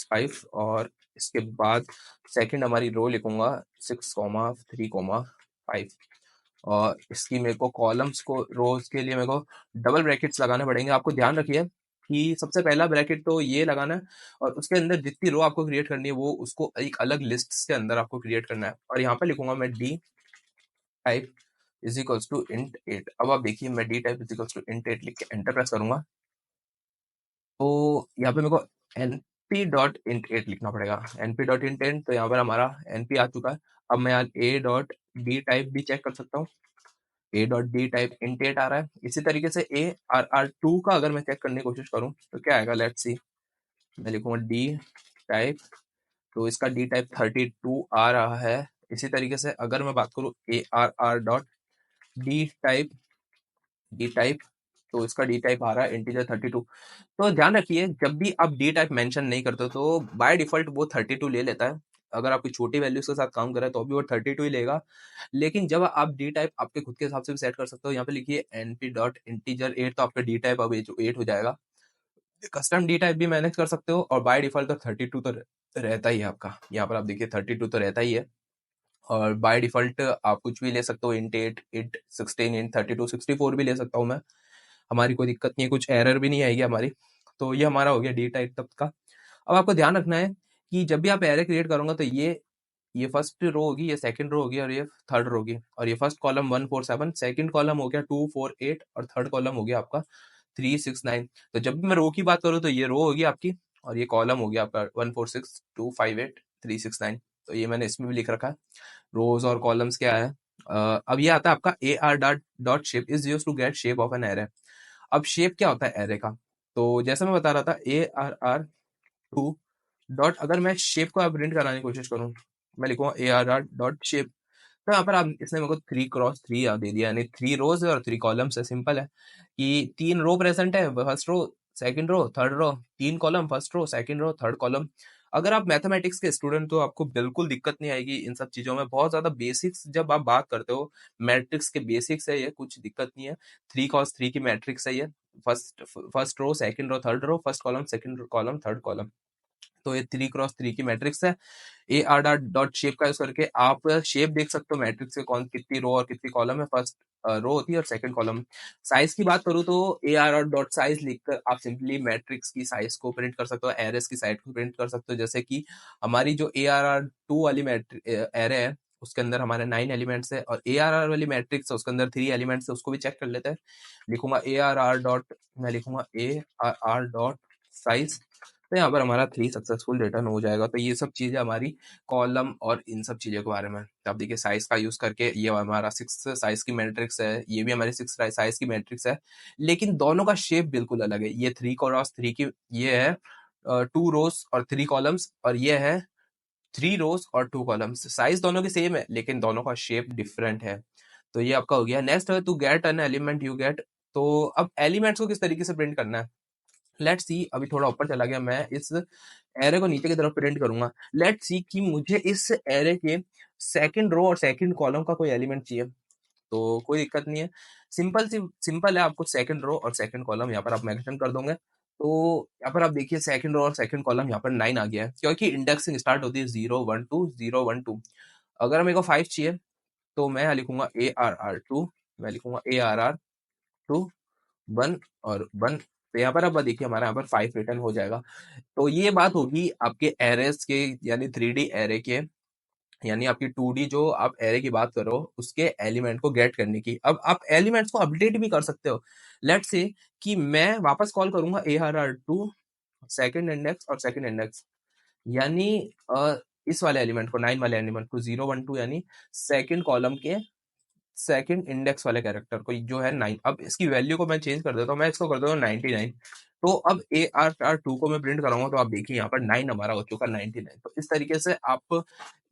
5, और इसके बाद सेकंड हमारी रो लिखूंगा 6, 3, 5। और इसकी मेरे को कॉलम्स को, रोज के लिए मेरे को डबल ब्रैकेट्स लगाने पड़ेंगे। आपको ध्यान रखिए कि सबसे पहला ब्रैकेट तो ये लगाना है, और उसके अंदर जितनी रो आपको क्रिएट करनी है वो उसको एक अलग लिस्ट के अंदर आपको क्रिएट करना है। और यहाँ पे लिखूंगा मैं d type is equals to int 8। अब आप देखिए मैं d type is equals to int 8 लिख के एंटर प्रेस करूंगा तो यहाँ पे मेरे को np.int8 लिखना पड़ेगा। np.int8, तो यहाँ पर हमारा np आ चुका है। अब मैं यहाँ a.d टाइप भी चेक कर सकता हूँ। a.d टाइप int8 आ रहा है। इसी तरीके से arr2 का अगर मैं चेक करने की कोशिश करूँ तो क्या आएगा, लेट्स सी। मैं लिखूंगा d टाइप, तो इसका d टाइप 32 आ रहा है। इसी तरीके से अगर मैं बात करूँ arr.d टाइप, डी टाइप, तो इसका डी टाइप आ रहा है इंटीजर 32। तो ध्यान रखिए जब भी आप डी टाइप मेंशन नहीं करते हो तो बाय डिफॉल्ट वो 32 ले लेता है। अगर आप कोई छोटी वैल्यूज के साथ काम कर रहे हैं तो भी वो 32 ही लेगा। लेकिन जब आप डी टाइप आपके खुद के हिसाब से भी सेट कर सकते हो, यहाँ पे लिखिए np.integer8, तो आपका डी टाइप अब 8 हो जाएगा। कस्टम डी टाइप भी मैनेज कर सकते हो, और बाय डिफॉल्ट तो 32 तो रहता ही है आपका। यहाँ पर आप देखिए 32 तो रहता ही है। और बाय डिफॉल्ट आप कुछ भी ले सकते हो, इंट 8, इंट 16, इंट 32, 64 भी ले सकता हूँ मैं। हमारी कोई दिक्कत नहीं है, कुछ एरर भी नहीं आएगी हमारी। तो ये हमारा हो गया डी टाइप तक का। अब आपको ध्यान रखना है कि जब भी आप एरे क्रिएट करोगे तो ये फर्स्ट रो होगी, ये सेकंड रो होगी, और ये थर्ड रो होगी। और ये फर्स्ट कॉलम 1 4 7, सेकंड कॉलम हो गया 2 4 8, और थर्ड कॉलम हो गया आपका 3 6 9। तो जब भी मैं रो की बात करूँ तो ये रो होगी आपकी, और ये कॉलम हो गया आपका 1 4 6 2 5 8 3 6 9। तो ये मैंने इसमें भी लिख रखा है रोज और कॉलम्स क्या है। अब ये आता है आपका ar.shape is used to get shape of an array. अब शेप क्या होता है एरे का, तो जैसे मैं बता रहा था arr2 डॉट, अगर मैं शेप को प्रिंट कराने की कोशिश करूं, मैं लिखूंगा arr.shape। तो यहाँ पर आप, इसने मेरे को 3 क्रॉस 3 दे दिया, यानी 3 रोज है और 3 कॉलम्स है। सिंपल है कि 3 रो प्रेजेंट है, first row second row third row, 3 column, first row second row third column. अगर आप मैथमेटिक्स के स्टूडेंट तो आपको बिल्कुल दिक्कत नहीं आएगी इन सब चीजों में। बहुत ज्यादा बेसिक्स जब आप बात करते हो, मैट्रिक्स के बेसिक्स है ये, कुछ दिक्कत नहीं है। 3 क्रॉस 3 की मैट्रिक्स है ये। First row second row third row, first column second column third column. तो ये 3 क्रॉस 3 की मैट्रिक्स है। AR शेप का यूज करके आप शेप देख सकते हो मैट्रिक्स के, कौन कितनी रो और कितनी कॉलम है। फर्स्ट रो होती है और सेकंड कॉलम। साइज की बात करूँ तो AR.size लिखकर आप सिंपली मैट्रिक्स की साइज को प्रिंट कर सकते हो, एरेस की साइज को प्रिंट कर सकते हो। जैसे कि हमारी जो AR2 वाली एरे है उसके अंदर हमारे 9 एलिमेंट्स है, और ARR वाली मैट्रिक्स है उसके अंदर 3 एलिमेंट्स है, उसको भी चेक कर लेते हैं। लिखूंगा ARR डॉट, मैं लिखूंगा ARR.size, तो यहाँ पर हमारा 3 सक्सेसफुल रिटर्न हो जाएगा। तो ये सब चीजें हमारी कॉलम और इन सब चीजों के बारे में। तो आप देखिए साइज का यूज करके ये हमारा 6 साइज की मैट्रिक्स है, ये भी हमारी 6 साइज की मैट्रिक्स है, लेकिन दोनों का शेप बिल्कुल अलग है। ये 3 क्रॉस 3 की, ये है 2 रोज और 3 कॉलम्स, और ये है 3 रोज और 2 कॉलम्स। साइज दोनों की सेम है लेकिन दोनों का शेप डिफरेंट है। तो ये आपका हो गया। नेक्स्ट है to get an element you get. तो अब एलिमेंट्स को किस तरीके से प्रिंट करना है, लेट्स सी। अभी थोड़ा ऊपर चला गया, मैं इस एरे को नीचे की तरफ प्रिंट करूंगा। लेट्स सी कि मुझे इस एरे के सेकंड रो और सेकंड कॉलम का कोई एलिमेंट चाहिए। तो कोई दिक्कत नहीं है। सिंपल है, आपको सेकंड रो और सेकंड कॉलम यहाँ पर आप मेंशन कर दोगे। तो यहाँ पर आप देखिए सेकंड रो और सेकंड कॉलम यहाँ पर 9 आ गया है, क्योंकि इंडेक्सिंग स्टार्ट होती है 0 1 2 0 1 2। अगर मेरे को 5 चाहिए तो मैं यहाँ लिखूंगा ARR2, मैं लिखूंगा ARR2 1 और 1। तो यहाँ पर अब देखिए हमारा यहाँ पर 5 रिटर्न हो जाएगा। तो ये बात होगी आपके एरेस के, यानी 3D एरे के, यानी आपकी 2D जो आप एरे की बात करो उसके एलिमेंट को गेट करने की। अब आप एलिमेंट्स को अपडेट भी कर सकते हो। लेट्स से कि मैं वापस कॉल करूंगा ARR2 सेकंड इंडेक्स और सेकंड इंडेक्स, यानी इस वाले एलिमेंट को, 9 वाले एलिमेंट को 0 1 2, यानी सेकंड कॉलम के सेकंड इंडेक्स वाले कैरेक्टर को जो है 9। अब इसकी वैल्यू को मैं चेंज कर देता हूँ, मैं इसको कर देता हूँ 99। तो अब ARR2 को मैं प्रिंट कराऊंगा तो आप देखिए यहाँ पर 9 हमारा हो चुका 99। तो इस तरीके से आप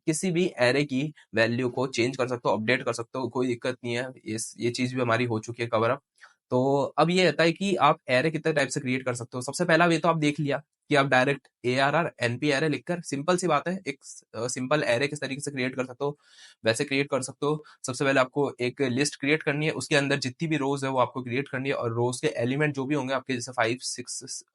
किसी भी एरे की वैल्यू को चेंज कर सकते हो, अपडेट कर सकते हो, कोई दिक्कत नहीं है। ये चीज भी हमारी हो चुकी है कवर अप। तो अब ये रहता है कि आप एरे कितने टाइप से क्रिएट कर सकते हो। सबसे पहला वे तो आप देख लिया कि आप डायरेक्ट ARR NP एरे लिखकर, सिंपल सी बात है, एक सिंपल एरे किस तरीके से क्रिएट कर सकते हो वैसे क्रिएट कर सकते हो। सबसे पहले आपको एक लिस्ट क्रिएट करनी है, उसके अंदर जितनी भी रोज है वो आपको क्रिएट करनी है, और रोज के एलिमेंट जो भी होंगे आपके, जैसे 5 6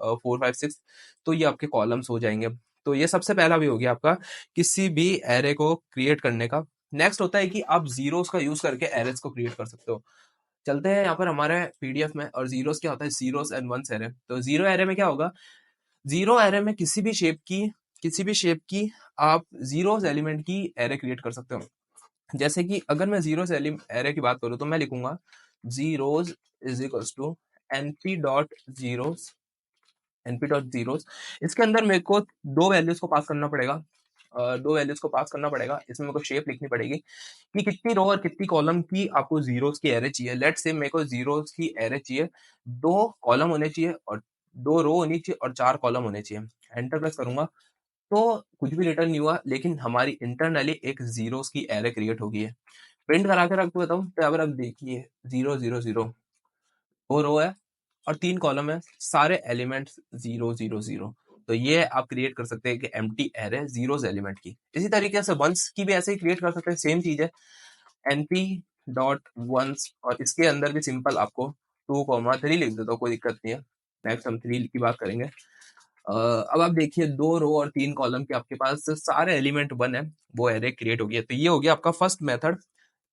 4 5 6, तो ये आपके कॉलम्स हो जाएंगे। तो ये सबसे पहला भी हो गया आपका किसी भी एरे को क्रिएट करने का। नेक्स्ट होता है कि आप जीरोस का यूज करके एरेस को क्रिएट कर सकते हो। चलते हैं यहाँ पर हमारे पीडीएफ में, और जीरोस क्या होता है, जीरोस एंड वंस एरे। तो जीरो एरे में क्या होगा, जीरो एरे में किसी भी शेप की आप जीरोस एलिमेंट की एरे क्रिएट कर सकते हो। जैसे कि अगर मैं जीरोस एरे की बात करूँ तो मैं लिखूंगा zeros is equals to np.zeros, np.zeros। इसके अंदर मेरे को दो वैल्यूज को पास करना पड़ेगा, इसमें मेरे को शेप लिखनी पड़ेगी कि कितनी रो और कितनी कॉलम की आपको जीरोस की एरे चाहिए। लेट्स से मेरे को जीरोस की एरे चाहिए, 2 कॉलम होने चाहिए और 2 रो होनी चाहिए और 4 कॉलम होने चाहिए। एंटर प्रेस करूंगा तो कुछ भी रिटर्न नहीं हुआ, लेकिन हमारी इंटरनली एक जीरोस की एरे क्रिएट हो गई है। प्रिंट करा कर आपको बताऊं तो अगर आप देखिए 0 0 0, 2 रो है और 3 कॉलम है, सारे एलिमेंट्स 0 0 0। तो ये आप क्रिएट कर सकते हैं कि एम्प्टी एरे जीरोस एलिमेंट की। इसी तरीके से वंस की भी ऐसे ही क्रिएट कर सकते हैं, सेम चीज है, np.ones, और इसके अंदर भी सिंपल आपको 2 3 लिख देता हूँ, कोई दिक्कत नहीं है। नेक्स्ट हम 3 की बात करेंगे। अब आप देखिए 2 रो और 3 कॉलम के आपके पास सारे एलिमेंट 1 है, वो एरे क्रिएट हो गया। तो ये हो गया आपका फर्स्ट मेथड।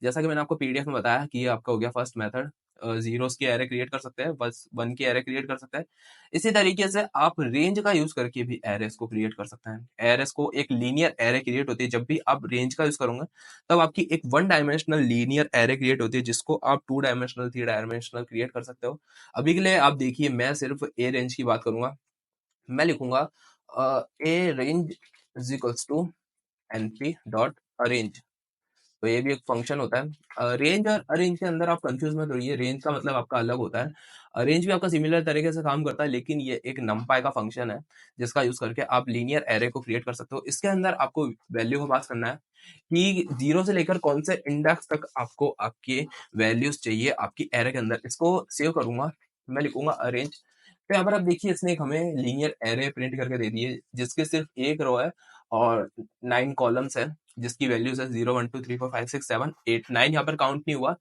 जैसा कि मैंने आपको पीडीएफ में बताया कि ये आपका हो गया फर्स्ट मेथड। जीरोस की एरे क्रिएट कर सकते हैं, बस 1 की एरे क्रिएट कर सकते हैं। इसी तरीके से आप रेंज का यूज करके भी एरेस को क्रिएट कर सकते हैं। एरेस को एक लीनियर एरे क्रिएट होती है, जब भी आप रेंज का यूज करोगे तब आपकी एक 1 डायमेंशनल लीनियर एरे क्रिएट होती है, जिसको आप 2 डायमेंशनल 3 डायमेंशनल क्रिएट कर सकते हो। अभी के लिए आप देखिए मैं सिर्फ ए रेंज की बात करूंगा। मैं लिखूंगा a range is equals to np dot arange. तो ये भी एक फंक्शन होता है। रेंज और अरेंज के अंदर आप कंफ्यूज मत होइए, रेंज का मतलब आपका अलग होता है, अरेंज भी आपका सिमिलर तरीके से काम करता है, लेकिन ये एक नमपाई का फंक्शन है जिसका यूज करके आप लीनियर एरे को क्रिएट कर सकते हो। इसके अंदर आपको वैल्यू को पास करना है कि 0 से लेकर कौन से इंडेक्स तक आपको आपके वैल्यूज चाहिए आपकी एरे के अंदर। इसको सेव करूंगा, मैं लिखूंगा अरेंज। तो यहाँ पर आप देखिए इसने एक हमें लीनियर एरे प्रिंट करके दे दी है, जिसके सिर्फ एक रो है और 9 कॉलम्स है, जिसकी वैल्यूज है 0 1 2 3 4 5 6 7 8 9। यहाँ पर काउंट नहीं हुआ।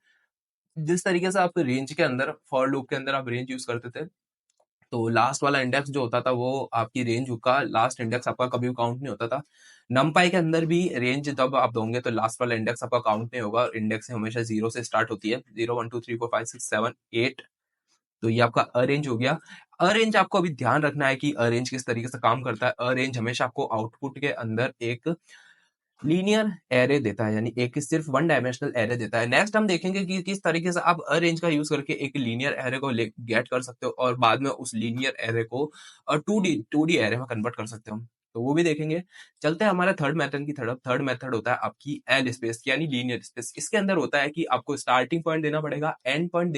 जिस तरीके से आप रेंज के अंदर, फॉर लूप के अंदर आप रेंज यूज करते थे, तो लास्ट वाला इंडेक्स जो होता था वो आपकी रेंज का लास्ट इंडेक्स आपका कभी काउंट नहीं होता था। नमपाई के अंदर भी रेंज जब आप दोगे तो लास्ट वाला इंडेक्स आपका काउंट नहीं होगा, इंडेक्स हमेशा 0 से स्टार्ट होती है, 0 1 2 3 4 5 6 7 8। तो ये आपका अरेंज हो गया। अरेंज आपको अभी ध्यान रखना है कि अरेंज किस तरीके से काम करता है। अरेंज हमेशा आपको आउटपुट के अंदर एक लीनियर एरे देता है, यानी एक सिर्फ 1 डायमेंशनल एरे देता है। नेक्स्ट हम देखेंगे कि किस तरीके से आप अरेंज का यूज करके एक लीनियर एरे को गेट कर सकते हो और बाद में उस लीनियर एरे को 2D एरे में कन्वर्ट कर सकते हो, तो वो भी देखेंगे। चलते हैं हमारा थर्ड मेथड की तरफ। थर्ड मेथड होता है आपकी एल स्पेस, यानी लीनियर स्पेस। इसके अंदर होता है कि आपको स्टार्टिंग पॉइंट देना पड़ेगा, एंड पॉइंट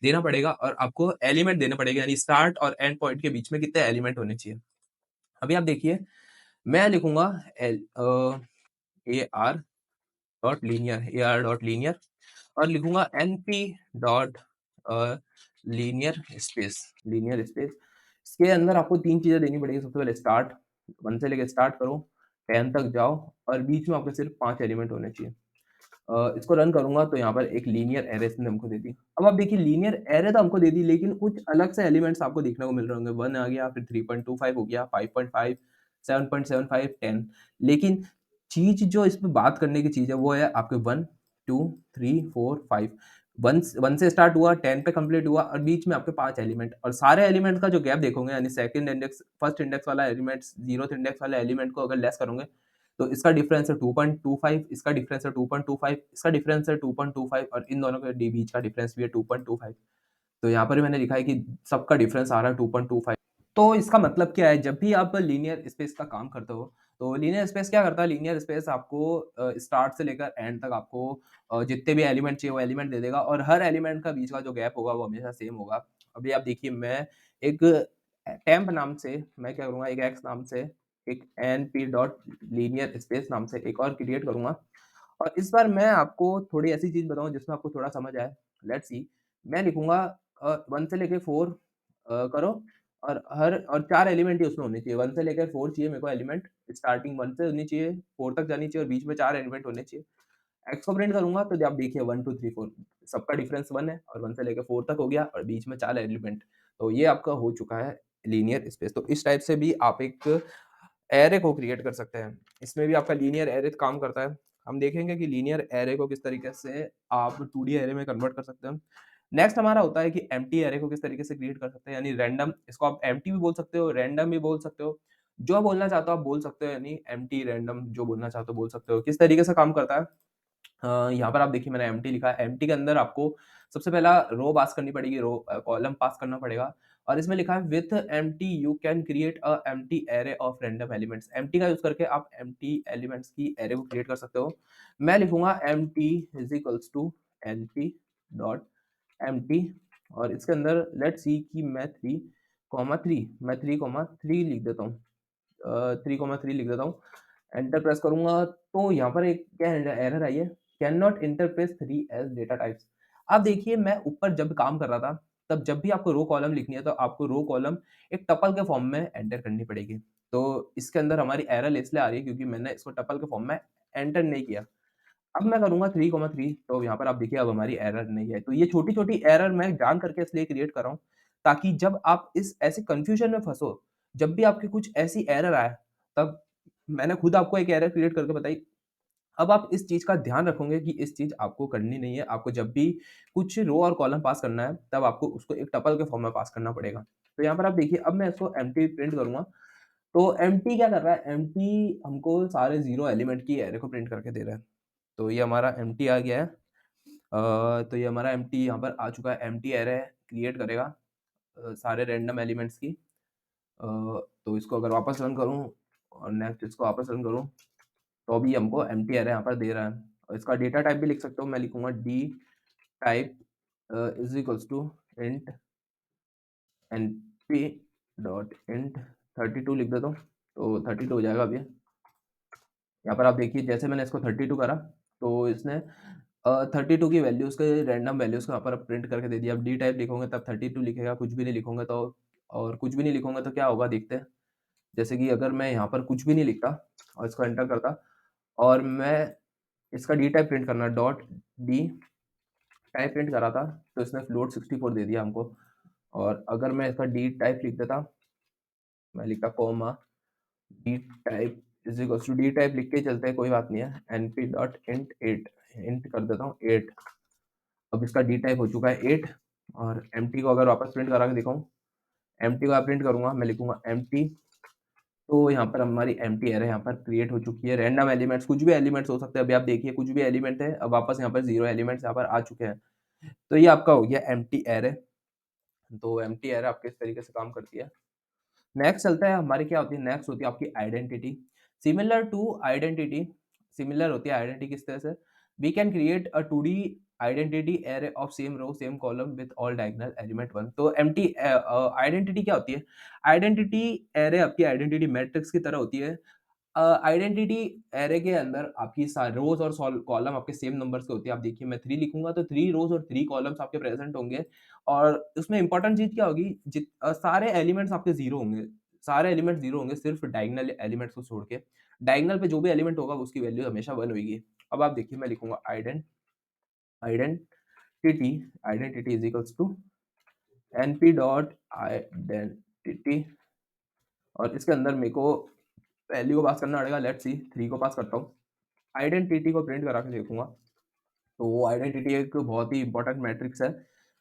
देना पड़ेगा, और आपको एलिमेंट देना पड़ेगा, यानी स्टार्ट और एंड पॉइंट के बीच में कितने एलिमेंट होने चाहिए। अभी आप देखिए मैं लिखूंगा AR डॉट लीनियर और लिखूंगा NP डॉट लीनियर स्पेस। इसके अंदर आपको 3 चीजें देनी पड़ेगी। सबसे पहले स्टार्ट, 1 से लेकर स्टार्ट करो 10 तक जाओ, और बीच में आपके सिर्फ 5 एलिमेंट होने चाहिए। इसको रन करूँगा तो यहाँ पर एक लीनियर एरे इसने हमको दे दी। अब आप देखिए लीनियर एरे तो हमको दे दी लेकिन कुछ अलग से एलिमेंट्स आपको देखने को मिल रहे होंगे। 1 आ गया, फिर 3.25 हो गया, 5.5, 7.75, 10 लेकिन चीज़ जो इसमें बात करने की चीज़ है वो है आपके 1, 2, 3, 4, 5 1 से स्टार्ट हुआ, 10 पे कंप्लीट हुआ और बीच में आपके 5 एलिमेंट और सारे एलिमेंट का जो गैप देखोगे यानी सेकंड इंडेक्स, फर्स्ट इंडेक्स वाला एलिमेंट्स, 0th इंडेक्स वाले एलिमेंट को अगर लेस करोगे तो इसका डिफरेंस है 2.25, इसका डिफरेंस है 2.25, इसका डिफरेंस है 2.25 और इन दोनों के बीच का डिफरेंस भी है 2.25। तो यहाँ पर भी मैंने लिखा है कि सबका डिफरेंस आ रहा है 2.25। तो इसका मतलब क्या है, जब भी आप लीनियर स्पेस का काम करते हो, तो लीनियर स्पेस क्या करता है, लीनियर स्पेस आपको स्टार्ट से लेकर एंड तक आपको जितने भी एलिमेंट चाहिए वो एलिमेंट दे देगा और हर एलिमेंट का बीच का जो गैप होगा वो हमेशा सेम होगा। अभी आप देखिए मैं एक टेम्प नाम से मैं क्या करूँगा, एक एक्स नाम से एक एनपी डॉट लीनियर स्पेस नाम से एक और क्रिएट करूँगा और इस बार मैं आपको थोड़ी ऐसी चीज़ बताऊँ जिसमें आपको थोड़ा समझ आए। लेट्स सी मैं लिखूँगा 1 से लेके 4 करो और हर और 4 एलिमेंट ही उसमें होने चाहिए। 1 से लेकर 4 चाहिए मेरे को एलिमेंट, स्टार्टिंग 1 से होनी चाहिए, 4 तक जानी चाहिए और बीच में 4 एलिमेंट होने चाहिए। एक्स को प्रिंट करूँगा तो आप देखिए 1, 2, 3, 4 सबका डिफरेंस 1 है और 1 से लेकर 4 तक हो गया और बीच में 4 एलिमेंट। तो ये आपका हो चुका है लीनियर स्पेस। तो इस टाइप से भी आप एक एरे को क्रिएट कर सकते हैं। इसमें भी आपका लीनियर एरे काम करता है। हम देखेंगे कि लीनियर एरे को किस तरीके से आप 2D एरे में कन्वर्ट कर सकते हैं। नेक्स्ट हमारा होता है कि एम्प्टी एरे को किस तरीके से क्रिएट कर सकते हैं, यानी रैंडम, इसको आप एम्प्टी भी बोल सकते हो, रैंडम भी बोल सकते हो। जो बोलना चाहते हो आप बोल सकते हो, यानी एम्प्टी, रैंडम जो बोलना चाहते हो बोल सकते हो। किस तरीके से काम करता है? यहाँ पर आप देखिए मैंने एम्प्टी लिखा है। एम्प्टी के अंदर आपको सबसे पहला रो पास करनी पड़ेगी, रो कॉलम पास करना पड़ेगा और इसमें लिखा है with empty you can create a empty array of random elements. Empty का यूज़ करके आप एम्प्टी एलिमेंट्स की एरे को क्रिएट कर सकते हो। मैं लिखूँगा empty is equals to NP dot empty और इसके अंदर लेट्स सी कि मैं 3, मैं 3, लिख देता हूँ। 3, लिख देता हूँ। एंटर प्रेस करूँगा तो यहाँ पर एक क्या एरर आई है, can not enterprise 3 as data types. अब देखिए मैं ऊपर जब काम कर रहा था, तब जब भी आपको रो कॉलम लिखनी है तो आपको रो कॉलम एक टपल के फॉर्म में एंटर करनी पड़ेगी। तो इसके अंदर हमारी एरर इसलिए आ रही है क्योंकि मैंने इसको टपल के फॉर्म में एंटर नहीं किया। अब मैं करूँगा 3, तो यहाँ पर आप देखिए अब हमारी एरर नहीं है। तो ये छोटी-छोटी एरर मैं जान करके इसलिए क्रिएट कर रहा हूँ, ताकि जब आप इस ऐसे कन्फ्यूजन में फँसो, जब भी आपकी कुछ ऐसी एरर आए, तब मैंने खुद आपको एक एरर क्रिएट करके बताई। अब आप इस चीज़ का ध्यान रखोगे कि इस चीज़ आपको करनी नहीं है। आपको जब भी कुछ रो और कॉलम पास करना है, तब आपको उसको एक टपल के फॉर्म में पास करना पड़ेगा। तो यहाँ पर आप देखिए अब मैं इसको एम्प्टी प्रिंट करूँगा, तो एम्प्टी क्या कर रहा है, एम्प्टी हमको सारे 0 एलिमेंट की एरे को प्रिंट करके दे रहा है। तो ये हमारा एम्प्टी आ गया है। तो ये हमारा एम्प्टी यहाँ पर आ चुका है, एम्प्टी एरे क्रिएट करेगा सारे रैंडम एलिमेंट्स की। तो इसको अगर वापस रन करूँ और नेक्स्ट इसको वापस रन करूँ, तो भी हमको एम्प्टी एरे यहाँ पर दे रहा है और इसका डेटा टाइप भी लिख सकता हूँ। मैं लिखूँगा d type is equals to int NP dot int 32 लिख देता हूँ, तो 32 हो जाएगा अभी। यहाँ पर आप देखिए जैसे मैंने इसको 32 करा, तो इसने 32 की वैल्यूज़ के रैंडम वैल्यूज़ को यहाँ पर प्रिंट करके दे दिया। अब डी टाइप लिखोगे तब 32 लिखेगा, कुछ भी नहीं लिखोगे तो, और कुछ भी नहीं लिखूँगा तो क्या होगा देखते हैं। जैसे कि अगर मैं यहाँ पर कुछ भी नहीं लिखता और इसको एंटर करता और मैं इसका डी टाइप प्रिंट करना, डॉट डी टाइप प्रिंट करा था, तो इसने फ्लोट 64 दे दिया हमको। और अगर मैं इसका डी टाइप लिख देता, मैं लिखता comma d type is equals to, d type लिख के ही चलते हैं, कोई बात नहीं है, एनपी डॉट इंट 8 इंट कर देता हूँ 8। अब इसका डी टाइप हो चुका है 8 और एम्प्टी को अगर वापस प्रिंट करा के दिखाऊँ, एम्प्टी को प्रिंट करूँगा, मैं लिखूँगा एम्प्टी, तो यहाँ पर हमारी एम्प्टी एरे यहाँ पर क्रिएट हो चुकी है। रैंडम एलिमेंट्स, कुछ भी एलिमेंट्स हो सकते हैं। अभी आप देखिए कुछ भी एलिमेंट है, अब वापस यहाँ पर 0 एलिमेंट्स यहाँ पर आ चुके हैं। तो ये आपका हो गया एम्प्टी एरे। तो एम्प्टी एरे आपके इस तरीके से काम करती है। नेक्स्ट चलता है हमारी क्या होती है, नेक्स्ट होती है आपकी identity. Similar to identity, similar होती है आइडेंटिटी किस तरह से, we can create a 2D identity array of same row same column with all diagonal element 1। तो एम्प्टी आइडेंटिटी क्या होती है, आइडेंटिटी एरे आपकी आइडेंटिटी मैट्रिक्स की तरह होती है। आइडेंटिटी एरे के अंदर आपकी रोज और कॉलम आपके सेम नंबर्स के होती है। आप देखिए मैं 3 लिखूंगा तो 3 रोज और 3 कॉलम्स आपके प्रेजेंट होंगे और उसमें इंपॉर्टेंट चीज क्या होगी, सारे एलिमेंट्स आपके जीरो होंगे। सारे एलिमेंट 0 होंगे सिर्फ डायगोनल एलिमेंट्स को छोड़ के। डायगोनल पे जो भी एलिमेंट होगा उसकी वैल्यू हमेशा 1 होगी। अब आप देखिए मैं लिखूँगा identity identity is equals to NP dot identity और इसके अंदर मेरे को वैल्यू को पास करना पड़ेगा। लेट्स सी 3 को पास करता हूँ। आइडेंटिटी को प्रिंट करा के देखूँगा। तो वो आइडेंटिटी एक बहुत ही इंपॉर्टेंट मैट्रिक्स है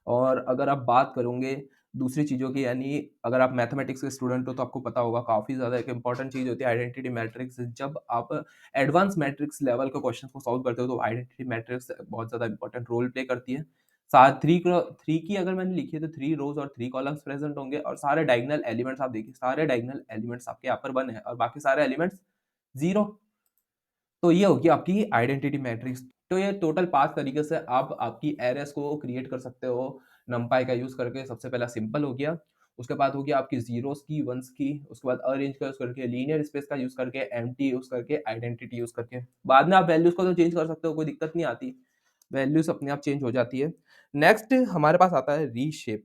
और अगर आप बात करोगे दूसरी चीज़ों की यानी अगर आप मैथमेटिक्स के स्टूडेंट हो तो आपको पता होगा काफ़ी ज़्यादा एक इंपॉर्टेंट चीज़ होती है आइडेंटिटी मैट्रिक्स। जब आप एडवांस मैट्रिक्स लेवल के क्वेश्चन को सॉल्व करते हो तो आइडेंटिटी मैट्रिक्स बहुत ज़्यादा इंपॉर्टेंट रोल प्ले करती है। साथ 3 की अगर मैंने लिखी है तो 3 रोज और 3 कॉलम्स प्रेजेंट होंगे और सारे डायगोनल एलिमेंट्स आप देखिए सारे डायगोनल एलिमेंट्स आपके यहाँ पर 1 है और बाकी सारे एलिमेंट्स 0। तो ये होगी आपकी आइडेंटिटी मैट्रिक्स। तो ये टोटल 5 तरीके से आप आपकी एरेस को क्रिएट कर सकते हो numpy का यूज़ करके। सबसे पहला सिंपल हो गया, उसके बाद हो गया आपकी ज़ीरोस की, वन्स की, उसके बाद अरेंज का यूज़ करके, लीनियर स्पेस का यूज़ करके, एम्प्टी यूज़ करके, आइडेंटिटी यूज़ करके। बाद में आप वैल्यूज़ को तो चेंज कर सकते हो, कोई दिक्कत नहीं आती। वैल्यूज़ अपने आप चेंज हो जाती है। नेक्स्ट हमारे पास आता है रीशेप।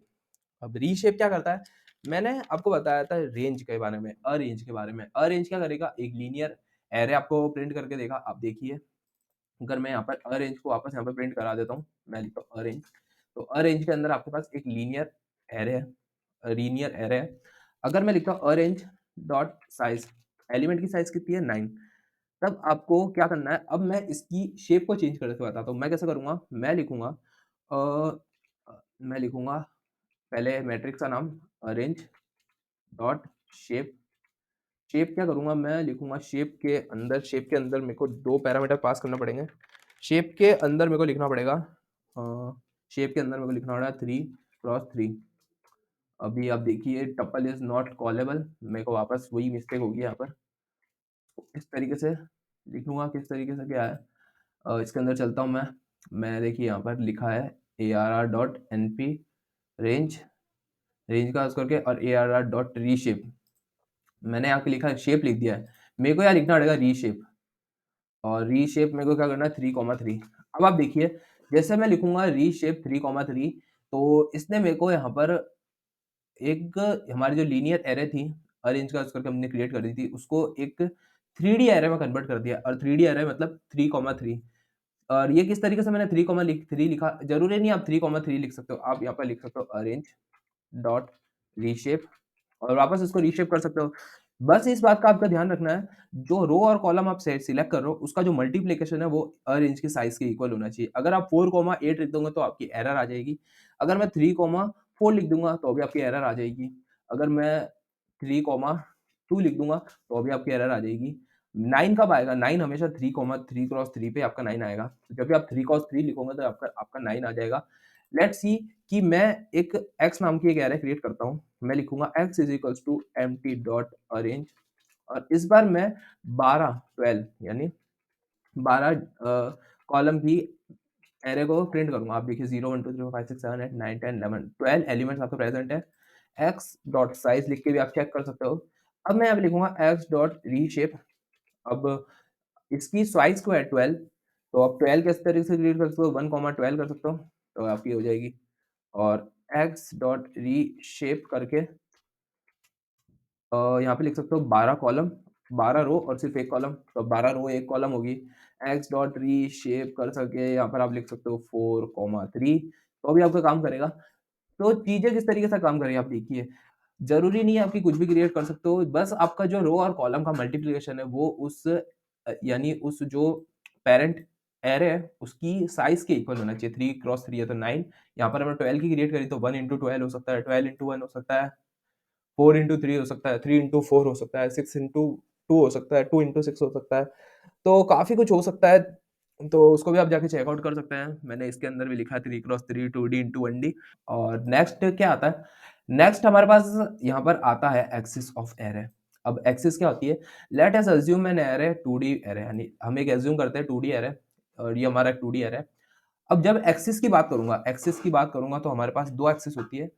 अब रीशेप क्या करता है? मैंने आपको बताया था रेंज के बारे में, अरेंज के बारे में। अरेंज क्या करेगा? एक लीनियर एरे आपको प्रिंट करके देगा। आप देखिए अगर मैं यहाँ पर अरेंज को वापस यहाँ पे प्रिंट करा देता हूँ, मैं लिखता हूँ अरेंज, तो अरेंज के अंदर आपके पास एक लीनियर एरे है, लीनियर एरे है। अगर मैं लिखता हूँ अरेंज डॉट साइज, एलिमेंट की साइज कितनी है 9, तब आपको क्या करना है? अब मैं इसकी शेप को चेंज करके बताता हूँ। मैं कैसे करूँगा? मैं लिखूँगा पहले मैट्रिक्स का नाम अरेंज डॉट शेप। शेप क्या करूँगा? मैं लिखूँगा शेप के अंदर मेरे को 2 पैरामीटर पास करने पड़ेंगे। शेप के अंदर मेरे को लिखना पड़ेगा अ, शेप के अंदर मेरे को लिखना पड़ेगा 3x3। अभी आप देखिए टपल इज़ नॉट कॉलेबल, मेरे को वापस वही मिस्टेक होगी यहाँ पर। इस तरीके से लिखूँगा, किस तरीके से क्या है? इसके अंदर चलता हूँ मैं देखिए यहाँ पर लिखा है arr dot np range, range का यूज़ करके और arr डॉट रीशेप। मैंने यहाँ पे लिखा है शेप लिख दिया है। मेरे को यहाँ लिखना पड़ेगा रीशेप और रीशेप मेरे को क्या करना है 3,3। अब आप देखिए जैसे मैं लिखूँगा रीशेप 3,3 तो इसने मेरे को यहाँ पर एक हमारी जो लीनियर एरे थी, अरेंज का यूज़ करके हमने क्रिएट करी थी, उसको एक 3D एरे में कन्वर्ट कर दिया और 3D एरे मतलब 3,3 और ये किस तरीके से मैंने 3 लिखा, ज़रूरी नहीं आप 3,3 लिख सकते हो, आप यहाँ पर लिख सकते हो अरेंज डॉट रीशेप और वापस इसको रीशेप कर सकते हो। बस इस बात का आपका ध्यान रखना है, जो रो और कॉलम आप सिलेक्ट कर रहे हो, उसका जो मल्टीप्लिकेशन है वो अरेंज की साइज़ के इक्वल होना चाहिए। अगर आप 4,8 लिख दोगे तो आपकी एरर आ जाएगी। अगर मैं 3,4 लिख दूँगा तो भी आपकी एरर आ जाएगी। अगर मैं 3,2 लिख दूँगा तो भी आपकी एरर आ जाएगी। 9 कब आएगा? 9 हमेशा 3, 3 क्रॉस 3 पे आपका 9 आएगा। तो जब भी आप 3 क्रॉस 3 लिखोगे तो आपका आपका 9 आ जाएगा। लेट्स सी कि मैं एक x नाम की एक एरे क्रिएट करता हूँ। मैं लिखूँगा x is equals to empty dot arange और इस बार मैं 12 यानी 12 कॉलम की एरे को प्रिंट करूँगा। आप देखिए 0 1 2 3 4 5 6 7 8 9 10 11 12 एलिमेंट्स आपके प्रेजेंट है। x डॉट साइज़ लिख के भी आप चेक कर सकते हो। अब मैं यहाँ पे लिखूँगा x डॉट रीशेप। अब इसकी साइज़ को है 12 तो आप 12 किस तरीके से क्रिएट कर सकते हो 1,12 कर सकते हो, तो आपकी हो जाएगी और x डॉट रीशेप करके यहाँ पे लिख सकते हो 12 कॉलम, 12 रो और सिर्फ 1 कॉलम, तो 12 रो 1 कॉलम होगी। x डॉट रीशेप कर सके यहाँ पर आप लिख सकते हो 4,3 तो भी आपका काम करेगा। तो चीज़ें किस तरीके से काम करेगी आप देखिए। ज़रूरी नहीं है आपकी कुछ भी क्रिएट कर सकते हो, बस आपका जो रो और कॉलम का मल्टीप्लिकेशन है वो उस यानी उस जो पैरेंट एरे है उसकी साइज़ के इक्वल होना चाहिए। 3 क्रॉस 3 है तो 9, यहाँ पर हमने 12 की क्रिएट करी तो 1 इंटू 12 हो सकता है, 12 इंटू 1 हो सकता है, 4 इंटू 3 हो सकता है, 3 इंटू 4 हो सकता है, 6 इंटू 2 हो सकता है, 2 इंटू 6 हो सकता है। तो काफ़ी कुछ हो सकता है, तो उसको भी आप जाके चेकआउट कर सकते हैं। मैंने इसके अंदर भी लिखा है 3 क्रॉस 3 2D इंटू 1D। और नेक्स्ट क्या आता है? नेक्स्ट हमारे पास यहाँ पर आता है एक्सिस ऑफ एरे। अब एक्सिस क्या होती है? Let us assume an array 2D array यानी हम एक अज्यूम करते हैं 2D एरे और ये हमारा 2D एरे है। अब जब एक्सिस की बात करूँगा तो हमारे पास 2 एक्सिस होती है।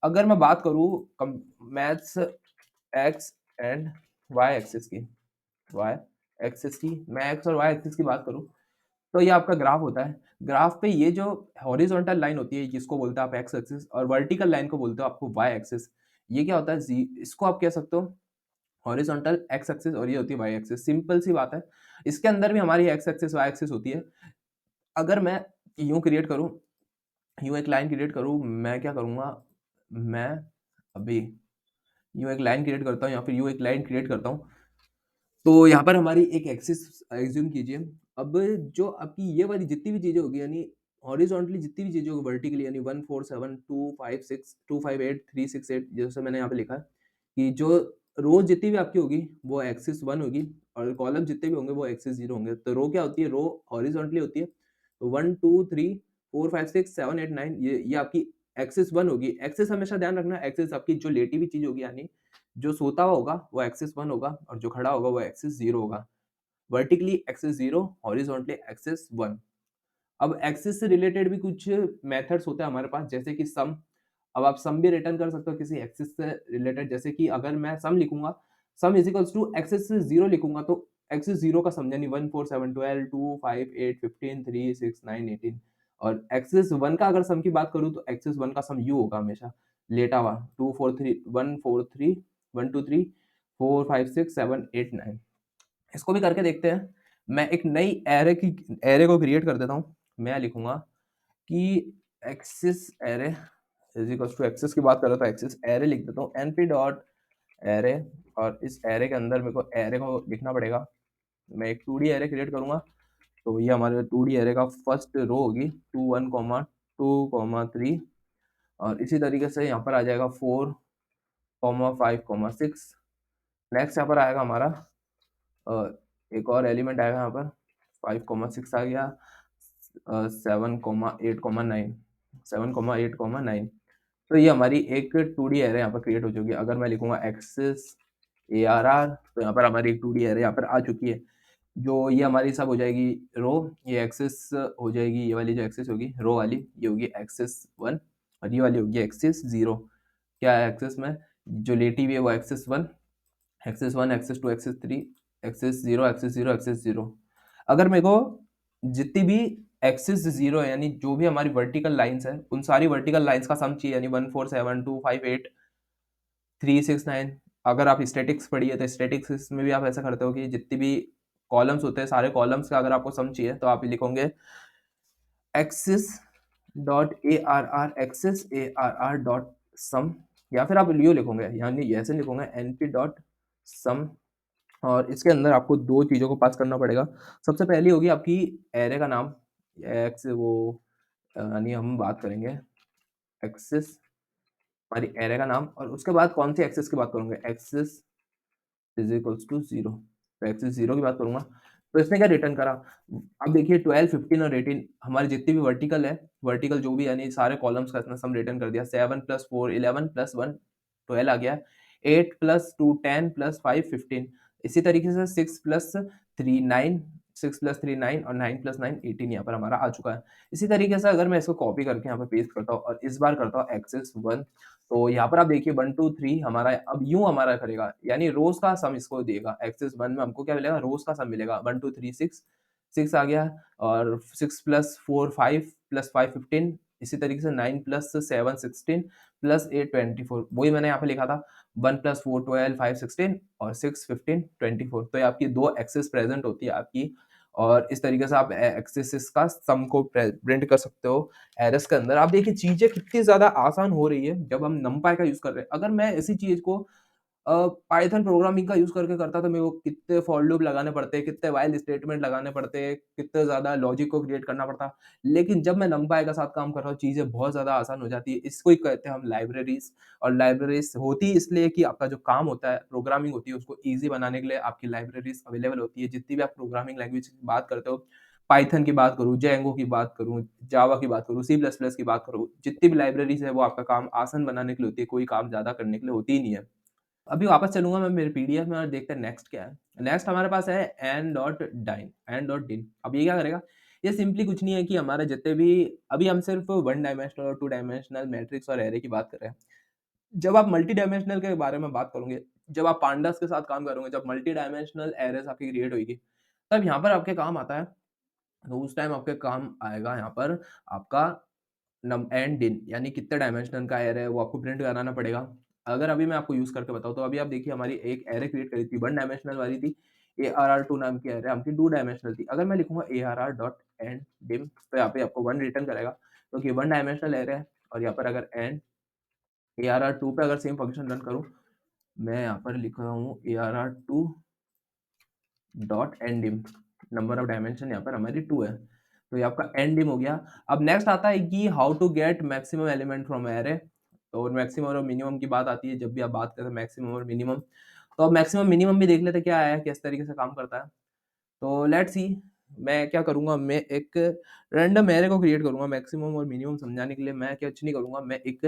अगर मैं बात करूँ कम maths X and Y axis की, वाई एक्सिस की, मैं एक्स और वाई एक्सिस की बात करूँ तो ये आपका ग्राफ होता है। ग्राफ पे ये जो हॉरिजॉन्टल लाइन होती है जिसको बोलते हैं आप एक्स एक्सिस और वर्टिकल लाइन को बोलते हो आपको वाई एक्सिस। ये क्या होता है? जी इसको आप कह सकते हो हॉरिजॉन्टल एक्स एक्सिस और ये होती है वाई एक्सिस। सिंपल सी बात है, इसके अंदर भी हमारी एक्स एक्सिस वाई एक्सिस होती है। अगर मैं यूं क्रिएट करूं, यूं एक लाइन क्रिएट करूं, मैं क्या करूंगा, मैं अभी यूं एक लाइन क्रिएट करता हूं या फिर यूं एक लाइन क्रिएट करता हूं। तो यहाँ पर हमारी एक एक्सिस एज्यूम कीजिए। अब जो आपकी ये वाली जितनी भी चीजें होगी, यानी हॉरिजॉन्टली जितनी भी चीजें होगी वर्टिकली, यानी 147 256 258 368, जैसे मैंने यहाँ पे लिखा है कि जो रोज जितनी भी आपकी होगी वो एक्सिस 1 होगी और कॉलम जितने भी होंगे वो एक्सिस 0 होंगे। तो रो क्या होती है, रो हॉरिजॉन्टली होती है। तो 1 2 3 4 5 6 7 8 9, ये आपकी एक्सिस 1 होगी। एक्सिस हमेशा ध्यान रखना, एक्सिस आपकी जो लेटी हुई चीज होगी, यानी जो सोता हुआ होगा वो एक्सिस 1 होगा और जो खड़ा होगा वो एक्सिस 0 होगा। Vertically axis 0, horizontally axis 1। अब एक्सिस से रिलेटेड भी कुछ मेथड्स होते हैं हमारे पास, जैसे कि सम। अब आप सम भी रिटर्न कर सकते हो किसी एक्सिस से रिलेटेड, जैसे कि अगर मैं सम लिखूंगा, sum is equals to axis से 0 लिखूंगा, तो एक्सिस 0 का सम यानी 1 4 7 12 2 5 8 15 3 6 9 18। और एक्सिस 1 का अगर सम की बात करूं तो एक्सिस 1 का सम यू होगा हमेशा, लेटा हुआ 2 4 3 1 4 3 1 2 3 4 5 6 7 8 9। इसको भी करके देखते हैं। मैं एक नई एरे को क्रिएट कर देता हूँ। मैं लिखूंगा कि axis array is equals to, axis की बात कर रहा था, एक्सिस एरे लिख देता हूँ, np डॉट एरे। और इस एरे के अंदर मेरे को एरे को लिखना पड़ेगा। मैं एक 2D एरे क्रिएट करूंगा, तो ये हमारे 2D एरे का फर्स्ट रो होगी 2 1 2 3। और इसी तरीके से यहाँ पर आ जाएगा 4 5 6। नेक्स्ट यहाँ पर आएगा हमारा एक और एलिमेंट आएगा यहाँ पर 5 6 आ गया, 7 8 9। तो ये हमारी एक 2D एरे यहाँ पर क्रिएट हो चुकी है। अगर मैं लिखूंगा एक्सिस ARR, तो यहाँ पर हमारी एक 2D एरे यहाँ पर आ चुकी है। जो ये हमारी सब हो जाएगी रो, ये एक्सिस हो जाएगी, ये वाली जो एक्सिस होगी रो वाली, ये होगी एक्सिस 1 और ये वाली होगी एक्सिस 0। क्या है एक्सिस में जो लेटी हुई है वो axis 1, axis 1, axis 2, axis 3, axis 0, axis 0, axis 0। अगर मेरे को जितनी भी एक्सिस 0 है, यानी जो भी हमारी वर्टिकल लाइंस है, उन सारी वर्टिकल लाइंस का सम चाहिए, यानी 1 4 7 2 5 8 3 6 9। अगर आप स्टैटिक्स पढ़ी है तो स्टैटिक्स में भी आप ऐसा करते हो कि जितनी भी कॉलम्स होते हैं, सारे कॉलम्स का अगर आपको सम चाहिए तो आप लिखोगे axis dot ARR, axis ARR dot sum. या फिर आप लियो लिखोगे, यानी ऐसे लिखोगे np डॉट सम। और इसके अंदर आपको दो चीज़ों को पास करना पड़ेगा। सबसे पहली होगी आपकी एरे का नाम, एक्स वो यानी हम बात करेंगे एक्सिस, हमारी एरे का नाम। और उसके बाद कौन सी एक्सिस की बात करूँगे, एक्सिस इज इक्वल्स टू 0। तो एक्सिस 0 की बात करूँगा, तो इसने क्या रिटर्न करा। अब देखिए 12 15 और 18 हमारी जितनी भी वर्टिकल है, वर्टिकल जो भी, यानी सारे कॉलम्स का इसने सम रिटर्न कर दिया। 7 + 4 11 + 1 12 आ गया, 8 + 2 10 + 5 15। इसी तरीके से 6 + 3 9, 6 + 3 9 और 9 + 9 18 यहाँ पर हमारा आ चुका है। इसी तरीके से अगर मैं इसको कॉपी करके यहाँ पे पेस्ट करता हूँ और इस बार करता हूँ एक्सिस 1, तो यहाँ पर आप देखिए 1 2 3 हमारा अब यूं हमारा करेगा, यानी रोज का सम इसको देगा। एक्सिस 1 में हमको क्या मिलेगा, रोज का सम मिलेगा। 1 2 3 6 6 आ गया, और 6 + 4 5 + 5 15। इसी तरीके से 9 + 7 16 + 8 24। वही मैंने यहाँ पे लिखा था 1 + 4 12 5 16 और 6 15 24। तो ये आपकी दो एक्सिस प्रेजेंट होती है आपकी, और इस तरीके से आप एक्सिस का सम को प्रिंट कर सकते हो एरस के अंदर। आप देखिए चीजें कितनी ज्यादा आसान हो रही है जब हम नमपाई का यूज कर रहे हैं। अगर मैं इसी चीज को पाइथन प्रोग्रामिंग का यूज करके करता तो मेरे को कितने फॉर लूप लगाने पड़ते, कितने व्हाइल स्टेटमेंट लगाने पड़ते, कितने ज्यादा लॉजिक को क्रिएट करना पड़ता। लेकिन जब मैं नमपाई के साथ काम कर रहा हूँ चीजें बहुत ज्यादा आसान हो जाती है। इसको ही कहते हैं हम लाइब्रेरीज। और लाइब्रेरीज होती इसलिए कि आपका जो काम होता है, प्रोग्रामिंग होती है, उसको ईजी बनाने के लिए आपकी लाइब्रेरीज अवेलेबल होती है। जितनी भी आप प्रोग्रामिंग लैंग्वेज की बात करते हो, पाइथन की बात करूँ, जेंगो की बात करूँ, जावा की बात करूँ, सी प्लस प्लस की बात करूँ, जितनी भी लाइब्रेरीज है वो आपका काम आसान बनाने के लिए होती है, कोई काम ज्यादा करने के लिए होती ही नहीं है। अभी वापस चलूँगा मैं मेरे पीडीएफ में और देखते हैं नेक्स्ट क्या है। नेक्स्ट हमारे पास है एन डॉट डिन। अब ये क्या करेगा? ये सिंपली कुछ नहीं है कि हमारे जितने भी, अभी हम सिर्फ 1 डायमेंशनल और 2 डायमेंशनल मैट्रिक्स और एरे की बात कर रहे हैं। जब आप मल्टी डायमेंशनल के बारे में बात करोगे, जब आप पांडास के साथ काम करोगे, जब मल्टी डायमेंशनल एरेज़ आपकी क्रिएट होएगी, तब यहाँ पर आपके काम आता है, तो उस टाइम आपके काम आएगा यहाँ पर आपका नम एंड डिन, यानी कितने डायमेंशनल का एरे है वो आपको प्रिंट कराना पड़ेगा। अगर अभी मैं आपको यूज़ करके बताऊँ तो अभी आप देखिए हमारी एक एरे क्रिएट करी थी 1 डायमेंशनल वाली थी, ARR2 नाम की एरे आपकी 2 डायमेंशनल थी। अगर मैं लिखूँगा ARR.endDiv तो यहाँ पे आपको 1 रिटर्न करेगा क्योंकि 1 डायमेंशनल एरे है और यहाँ पर अगर एंड ARR2 पे अगर सेम फंक्शन रन करूँ, मैं यहाँ पर लिख रहा हूँ ARR2 dot एंडिम, number of dimension यहाँ पर हमारी 2 है, तो ये आपका एंडिम हो गया। अब नेक्स्ट आता है कि how to get maximum element from array, और मैक्सिमम और मिनिमम की बात आती है जब भी आप बात करते हैं मैक्सिमम और मिनिमम। तो अब मैक्सिमम मिनिमम भी देख लेते हैं क्या है, किस तरीके से काम करता है। तो लेट्स सी, मैं क्या करूँगा, मैं एक रैंडम एरे को क्रिएट करूँगा मैक्सिमम और मिनिमम समझाने के लिए। मैं कुछ नहीं करूँगा, मैं एक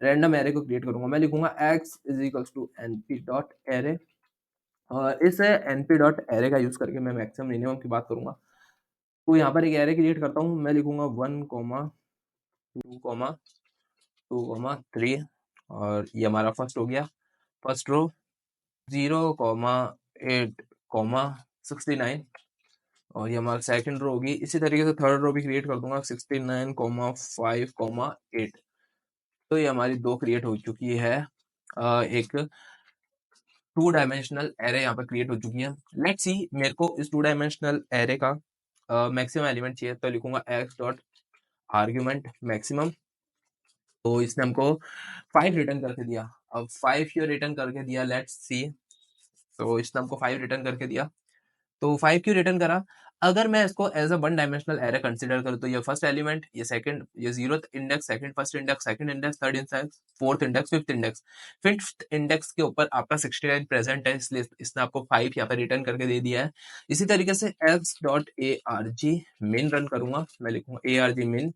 रैंडम एरे को क्रिएट करूँगा। मैं लिखूँगा x is equals to np.array और इस np.array का यूज़ करके मैं मैक्सिमम मिनिमम की बात करूँगा। तो यहाँ पर एक एरे क्रिएट करता हूँ, मैं लिखूँगा 1, 2, 2, 3 और ये हमारा फर्स्ट हो गया, फर्स्ट रो 0, 8, 69 और ये हमारा सेकंड रो होगी। इसी तरीके से थर्ड रो भी क्रिएट कर दूंगा 69, 5, 8। तो ये हमारी 2 क्रिएट हो चुकी है। एक 2 डायमेंशनल एरे यहाँ पर क्रिएट हो चुकी है। लेट्स सी, मेरे को इस 2 डायमेंशनल एरे का मैक्सिमम एलिमेंट चाहिए, तो लिखूंगा x डॉट आर्ग्यूमेंट मैक्सिमम। तो इसने हमको 5 रिटर्न करके दिया। अब 5 क्यों रिटर्न करके दिया, लेट्स सी। तो इसने हमको 5 रिटर्न करके दिया, तो 5 क्यों रिटर्न करा? अगर मैं इसको as a 1 dimensional array consider करूँ तो ये फर्स्ट एलिमेंट, ये सेकंड, ये 0th index, second first index, second index, third index, fourth index, fifth index. Fifth index के ऊपर आपका 69 प्रेजेंट है, इसलिए इसने आपको 5 यहाँ पे रिटर्न करके दे दिया है। इसी तरीके से x.arg min रन करूंगा, मैं लिखूंगा arg min,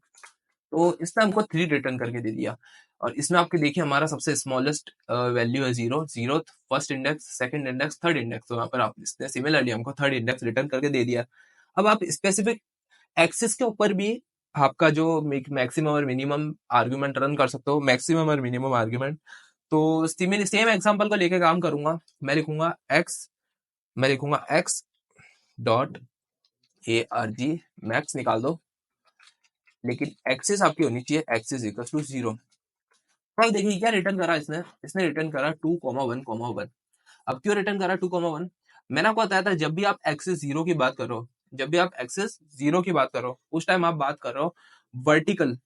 तो इसने हमको 3 रिटर्न करके दे दिया। और इसमें आपके देखिए हमारा सबसे स्मॉलेस्ट वैल्यू है 0, 0th first index, second index, third index. तो यहाँ पर आप इसने सिमिलरली हमको थर्ड इंडेक्स रिटर्न करके दे दिया। अब आप स्पेसिफिक एक्सिस के ऊपर भी आपका जो मैक्सिमम और मिनिमम आर्ग्यूमेंट रन कर सकते हो, मैक्सिमम और मिनिमम आर्ग्यूमेंट। तो सेम एग्जांपल को लेके काम करूंगा, मैं लिखूंगा x डॉट arg मैक्स निकाल दो, लेकिन एक्सिस आपकी होनी चाहिए x इज इक्वल टू 0। अब देखिए क्या रिटर्न करा इसने, रिटर्न करा 2, 1, 1। अब क्यों रिटर्न करा 2, 1? मैंने आपको बताया था जब भी आप एक्सिस 0 की बात करो, उस टाइम आप बात कर रहे हो वर्टिकल।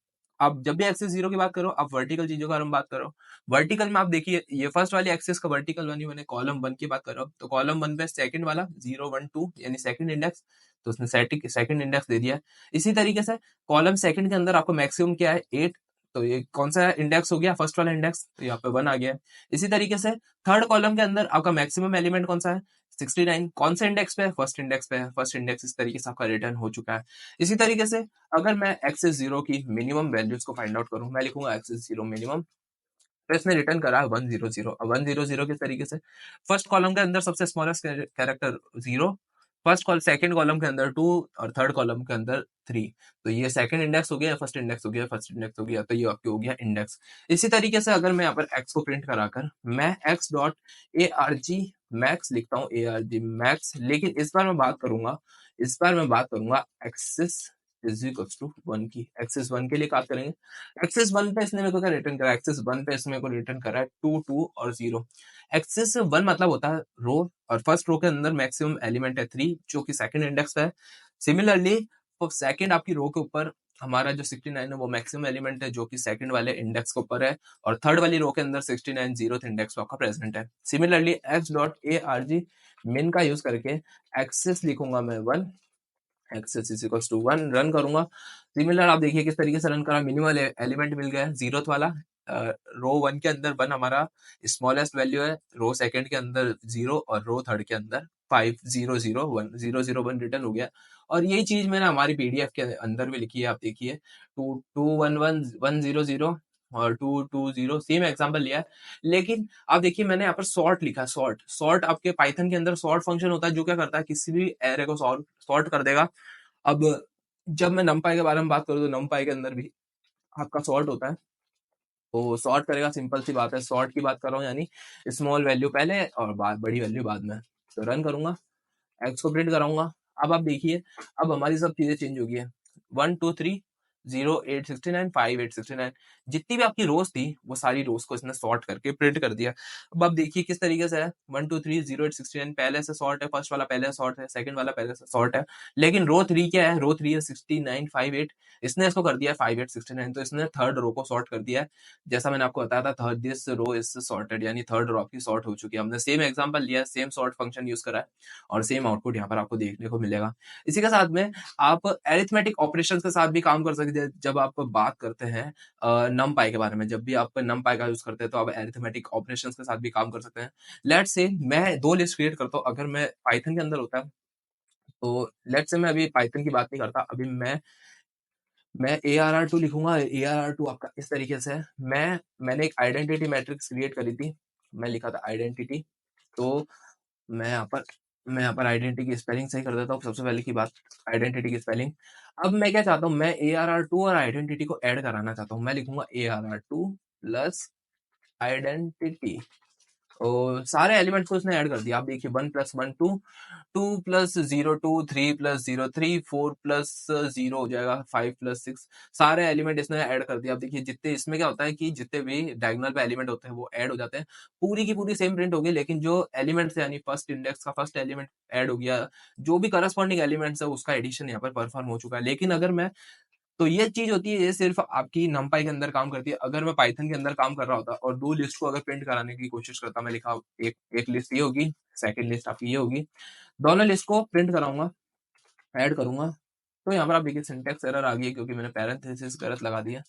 आप जब भी एक्सिस 0 की बात करो, आप वर्टिकल चीजों का बात करो। वर्टिकल में आप देखिए ये फर्स्ट वाली एक्सिस का वर्टिकल बनी, मैंने कॉलम 1 की बात कर रहा हूँ, तो कॉलम 1 पे सेकंड वाला 0, 1, 2 यानी सेकंड इंडेक्स, तो उसने सेकंड इंडेक्स दे दिया। इसी तरीके से कॉलम सेकंड के अंदर आपको मैक्सिमम क्या है 8, तो ये कौन सा इंडेक्स हो गया, फर्स्ट वाला इंडेक्स, तो यहाँ पे 1 आ गया। इसी तरीके से थर्ड कॉलम के अंदर आपका मैक्सिमम एलिमेंट कौन सा है, 69, कौन से इंडेक्स पे है, फर्स्ट इंडेक्स पे है, फर्स्ट इंडेक्स इस तरीके से आपका रिटर्न हो चुका है। इसी तरीके से अगर मैं एक्सिस 0 की मिनिमम वैल्यूज को फाइंड आउट करूं, मैं लिखूंगा एक्सिस 0 मिनिमम, तो इसने रिटर्न करा 100। अब 100 के तरीके से फर्स्ट कॉलम के अंदर सबसे smallest character 0, first call second column के अंदर 2 और थर्ड कॉलम के अंदर 3। तो ये सेकंड इंडेक्स हो गया, फर्स्ट इंडेक्स हो गया, फर्स्ट इंडेक्स हो गया, तो ये आपके हो गया इंडेक्स। इसी तरीके से अगर मैं यहाँ पर x को प्रिंट कराकर मैं x डॉट arg मैक्स लिखता हूँ, arg मैक्स, लेकिन इस बार मैं बात करूंगा एक्सिस इज इक्वल्स टू 1 की। एक्सिस 1 के लिए बात करेंगे। एक्सिस 1 पे इसने मेरे को क्या रिटर्न करा, एक्सिस 1 पे इसने मेरे को रिटर्न करा है 2, 2 और 0। एक्सिस 1 मतलब होता है रो, और फर्स्ट रो के अंदर मैक्सिमम एलिमेंट है 3 जो कि सेकंड इंडेक्स पे है। सिमिलरली सेकंड आपकी रो के ऊपर हमारा जो 69 है वो मैक्सिमम एलिमेंट है जो कि सेकंड वाले इंडेक्स के ऊपर है, और थर्ड वाली रो के अंदर 69 0th इंडेक्स पे आपका प्रेजेंट है। Similarly x dot arg min का यूज करके एक्सिस लिखूंगा मैं 1, axis is equals to 1, run करूंगा। सिमिलर आप देखिए किस तरीके से रन करा, मिनिमल एलिमेंट मिल गया 0th वाला, रो 1 के अंदर 1 हमारा स्मॉलेस्ट वैल्यू है, रो सेकंड के अंदर 0 और रो थर्ड के अंदर 5, 0, 0, 1, 0, 0, 1 रिटर्न हो गया। और यही चीज मैंने हमारी पीडीएफ के अंदर भी लिखी है, आप देखिए 2, 2, 1, 1, 1, 0, 0 और 2, 2, 0, सेम एग्जांपल लिया है। लेकिन आप देखिए मैंने यहाँ पर सॉर्ट लिखा, सॉर्ट आपके पाइथन के अंदर सॉर्ट फंक्शन होता है जो क्या करता है, किसी भी एरे को सॉर्ट कर देगा। अब जब मैं नमपाई के बारे में बात करूँ तो नमपाई के अंदर भी आपका सॉर्ट होता है, तो सॉर्ट करेगा, सिंपल सी बात है, सॉर्ट की बात कर रहा हूँ, यानी स्मॉल वैल्यू पहले और बड़ी वैल्यू बाद में। तो रन करूंगा, एक्स को प्रिंट कराऊंगा। अब आप देखिए अब हमारी सब चीजें चेंज हो गई है, 1, 2, 3 0869 5869 जितनी भी आपकी रोज थी वो सारी रोज को इसने सॉर्ट करके प्रिंट कर दिया। अब आप देखिए किस तरीके से है, 1 2 3 0 8 69 पहले से सॉर्ट है, फर्स्ट वाला पहले से सॉर्ट है, सेकंड वाला पहले से सॉर्ट है, लेकिन रो 3 क्या है, रो 3 है 6958, इसने इसको कर दिया 5869, तो इसने थर्ड रो को सॉर्ट कर दिया है। जैसा मैंने आपको बताया था, third this row is sorted, यानी थर्ड रो आपकी सॉर्ट हो चुकी है। हमने सेम एग्जांपल लिया, सेम सॉर्ट फंक्शन यूज करा है और सेम आउटपुट यहाँ पर आपको देखने को मिलेगा। इसी के साथ में आप एरिथमेटिक ऑपरेशंस के साथ भी काम कर सकते हैं। जब आप बात करते हैं नमपाई के बारे में, जब भी आप नमपाई का यूज करते हैं तो आप एरिथमेटिक ऑपरेशंस के साथ भी काम कर सकते हैं। लेट्स से मैं दो लिस्ट क्रिएट करता हूँ, अगर मैं पाइथन के अंदर होता है तो लेट्स से मैं अभी पाइथन की बात नहीं करता, अभी मैं ARR2 लिखूंगा। ARR2 आपका इस तरीके से है। मैंने एक आइडेंटिटी मैट्रिक्स क्रिएट करी थी, मैं लिखा था आइडेंटिटी। तो मैं यहाँ पर आइडेंटिटी की स्पेलिंग सही कर देता हूँ। सबसे पहले की बात, आइडेंटिटी की स्पेलिंग। अब मैं क्या चाहता हूँ, मैं ARR2 और आइडेंटिटी को ऐड कराना चाहता हूँ। मैं लिखूंगा ARR2 प्लस आइडेंटिटी, और सारे एलिमेंट्स को उसने ऐड कर दिया। आप देखिए 1+1 2, 2+0 2, 3+0 3, 4+0 हो जाएगा 5+6, सारे एलिमेंट इसने ऐड कर दिया। आप देखिए जितने इसमें क्या होता है कि जितने भी डायगोनल पे एलिमेंट होते हैं वो ऐड हो जाते हैं, पूरी की पूरी सेम प्रिंट होगी, लेकिन जो एलिमेंट्स यानी फर्स्ट इंडेक्स का फर्स्ट एलिमेंट ऐड हो गया, जो भी करस्पॉन्डिंग एलिमेंट्स है उसका एडिशन यहाँ पर परफॉर्म हो चुका है। लेकिन अगर मैं, तो ये चीज होती है, ये सिर्फ आपकी नमपाई के अंदर काम करती है। अगर मैं पाइथन के अंदर काम कर रहा होता और दो लिस्ट को अगर प्रिंट कराने की कोशिश करता, मैं लिखा एक लिस्ट ये होगी, सेकंड लिस्ट आपकी ये होगी, दोनों लिस्ट को प्रिंट कराऊंगा, ऐड करूंगा, तो यहाँ पर आप देखिए सिंटेक्स एरर आ गई है क्योंकि मैंने पैरेंथेसिस गलत लगा दिया।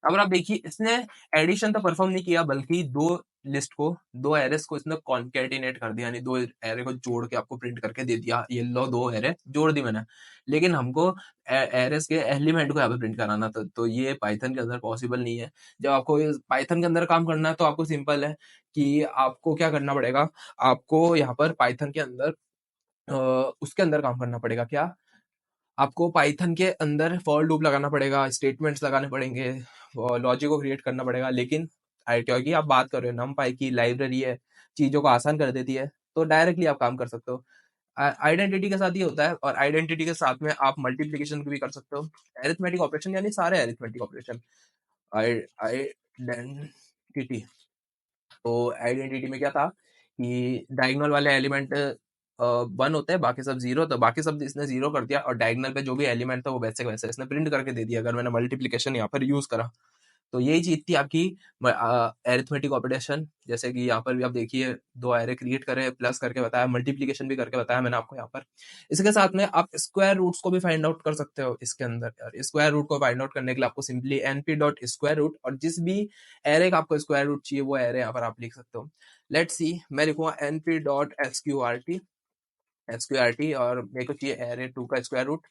अब आप देखिए इसने एडिशन तो परफॉर्म नहीं किया, बल्कि दो लिस्ट को, दो एरेस को इसने कॉन्केटिनेट कर दिया, यानी दो एरे को जोड़ के आपको प्रिंट करके दे दिया। ये लो दो एरे जोड़ दी मैंने, लेकिन हमको एरेस के एलिमेंट को यहाँ पे प्रिंट कराना था, तो ये पाइथन के अंदर पॉसिबल नहीं है। जब आपको पाइथन के अंदर काम करना है तो आपको सिंपल है कि आपको क्या करना पड़ेगा, आपको यहाँ पर पाइथन के अंदर उसके अंदर काम करना पड़ेगा। क्या, आपको पाइथन के अंदर फॉर लूप लगाना पड़ेगा, स्टेटमेंट्स लगाने पड़ेंगे, लॉजिक को क्रिएट करना पड़ेगा। लेकिन क्योंकि आप बात कर रहे हो नमपाई की लाइब्रेरी है, चीजों को आसान कर देती है, तो डायरेक्टली आप काम कर सकते हो। आइडेंटिटी के साथ ये होता है, और आइडेंटिटी के साथ में आप मल्टीप्लीकेशन भी कर सकते हो, एरिथमेटिक ऑपरेशन, यानी सारे एरिथमेटिक ऑपरेशन। आइडेंटिटी, तो आइडेंटिटी में क्या था कि डायगोनल वाले एलिमेंट 1 होते हैं, बाकी सब 0, तो बाकी सब इसने 0 कर दिया, और डायगोनल पे जो भी एलिमेंट था वो वैसे का वैसे इसने प्रिंट करके दे दिया, अगर मैंने मल्टीप्लीकेशन यहाँ पर यूज करा। तो यही चीज थी आपकी एरिथमेटिक ऑपरेशन। जैसे कि यहाँ पर भी आप देखिए दो एरे क्रिएट करे, प्लस करके बताया, मल्टीप्लीकेशन भी करके बताया मैंने आपको यहाँ पर। इसके साथ में आप स्क्वायर रूट्स को भी फाइंड आउट कर सकते हो इसके अंदर। स्क्वायर रूट को फाइंड आउट करने के लिए आपको सिंपली np.square रूट, और जिस भी एरे का आपको स्क्वायर रूट चाहिए वो एरे यहाँ पर आप लिख सकते हो। लेट्स सी, मैं लिखूंगा np.sqrt, और मेरे को चाहिए एरे 2 का स्क्वायर रूट।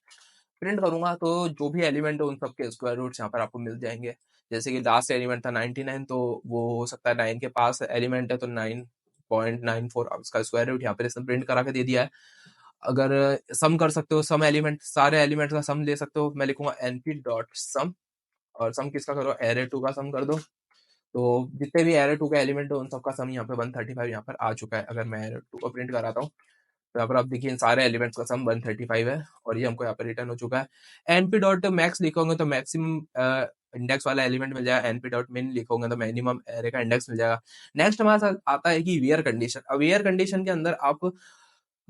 प्रिंट करूंगा तो जो भी एलिमेंट है उन सबके स्क्वायर रूट्स यहाँ पर आपको मिल जाएंगे। जैसे कि लास्ट एलिमेंट था 99, तो वो हो सकता है 9 के पास एलिमेंट है तो 9.94, उसका स्क्वायर रूट यहाँ पर इसने प्रिंट करा के दे दिया है। अगर सम कर सकते हो, सम एलिमेंट, सारे एलिमेंट का सम ले सकते हो, मैं लिखूंगा np.sum, और सम किसका करो, एरे 2 का सम कर दो। तो जितने भी एरे 2 का एलिमेंट है उन सबका सम यहाँ पे 135 यहाँ पर आ चुका है। अगर मैं एरे 2 को प्रिंट कराता हूँ तो यहाँ पर आप देखिए इन सारे एलिमेंट्स का सम 135 है, और ये हमको यहाँ पर रिटर्न हो चुका है। np.max लिखोगे तो मैक्सिमम इंडेक्स वाला एलिमेंट मिल जाएगा, np.min लिखोगे तो मिनिमम एरे का इंडेक्स मिल जाएगा। नेक्स्ट हमारे साथ आता है कि वेयर कंडीशन। अब वेयर कंडीशन के अंदर आप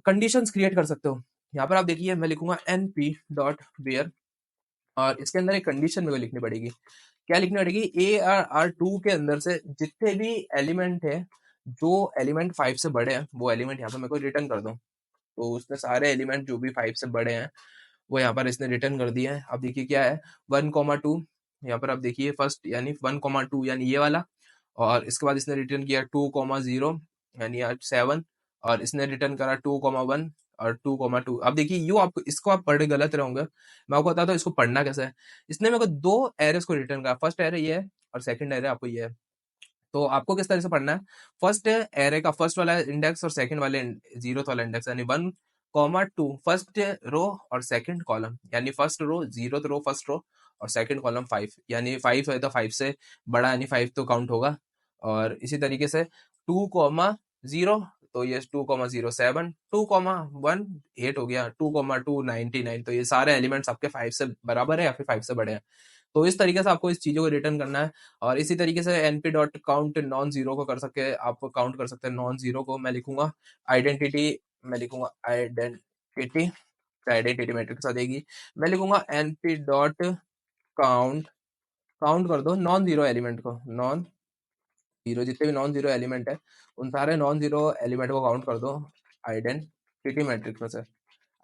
कंडीशंस क्रिएट कर सकते हो। यहाँ पर आप देखिए मैं लिखूंगा np.where, और इसके अंदर एक कंडीशन मेरे को लिखनी पड़ेगी। क्या लिखनी पड़ेगी, ARR2 के अंदर से जितने भी एलिमेंट है, जो एलिमेंट 5 से बड़े हैं वो एलिमेंट यहाँ पर मेरे को रिटर्न कर दो। तो उसने सारे एलिमेंट जो भी 5 से बड़े हैं वो यहाँ पर इसने रिटर्न कर दिए हैं। अब देखिए क्या है 1,2, यहाँ पर आप देखिए फर्स्ट यानी 1,2 यानी ये वाला, और इसके बाद इसने रिटर्न किया 2,0 यानी 7, और इसने रिटर्न करा 2,1 और 2,2। अब देखिए यू आपको इसको आप पढ़े गलत रहोगे, मैं आपको बताता हूँ इसको पढ़ना कैसे है। इसने मेरे को दो एरेस को रिटर्न करा, फर्स्ट एरे ये है और सेकंड एरे आपको ये है। तो आपको किस तरह से पढ़ना है, फर्स्ट एरे का फर्स्ट वाला इंडेक्स और सेकंड वाले 0th वाला इंडेक्स, यानी 1,2 फर्स्ट रो और सेकंड कॉलम, यानी first row 0th row first row, और सेकंड कॉलम 5, यानी 5 है तो 5 से बड़ा यानी 5 तो काउंट होगा। और इसी तरीके से 2,0, तो ये 2,07, 2,1 8 हो गया, 2,2 99, तो ये सारे एलिमेंट्स आपके 5 से बराबर है या फिर 5 से बड़े हैं। तो इस तरीके से आपको इस चीज़ों को रिटर्न करना है। और इसी तरीके से np dot count non zero को कर सके, आप काउंट कर सकते हैं नॉन जीरो को। मैं लिखूंगा आइडेंटिटी, मैं लिखूंगा आइडेंटिटी, आइडेंटिटी मैट्रिक्स आ जाएगी। मैं लिखूंगा np डॉट काउंट, काउंट कर दो नॉन जीरो एलिमेंट को, नॉन जीरो, जितने भी नॉन जीरो एलिमेंट है उन सारे नॉन जीरो एलिमेंट को काउंट कर दो आइडेंटिटी मैट्रिक्स में से,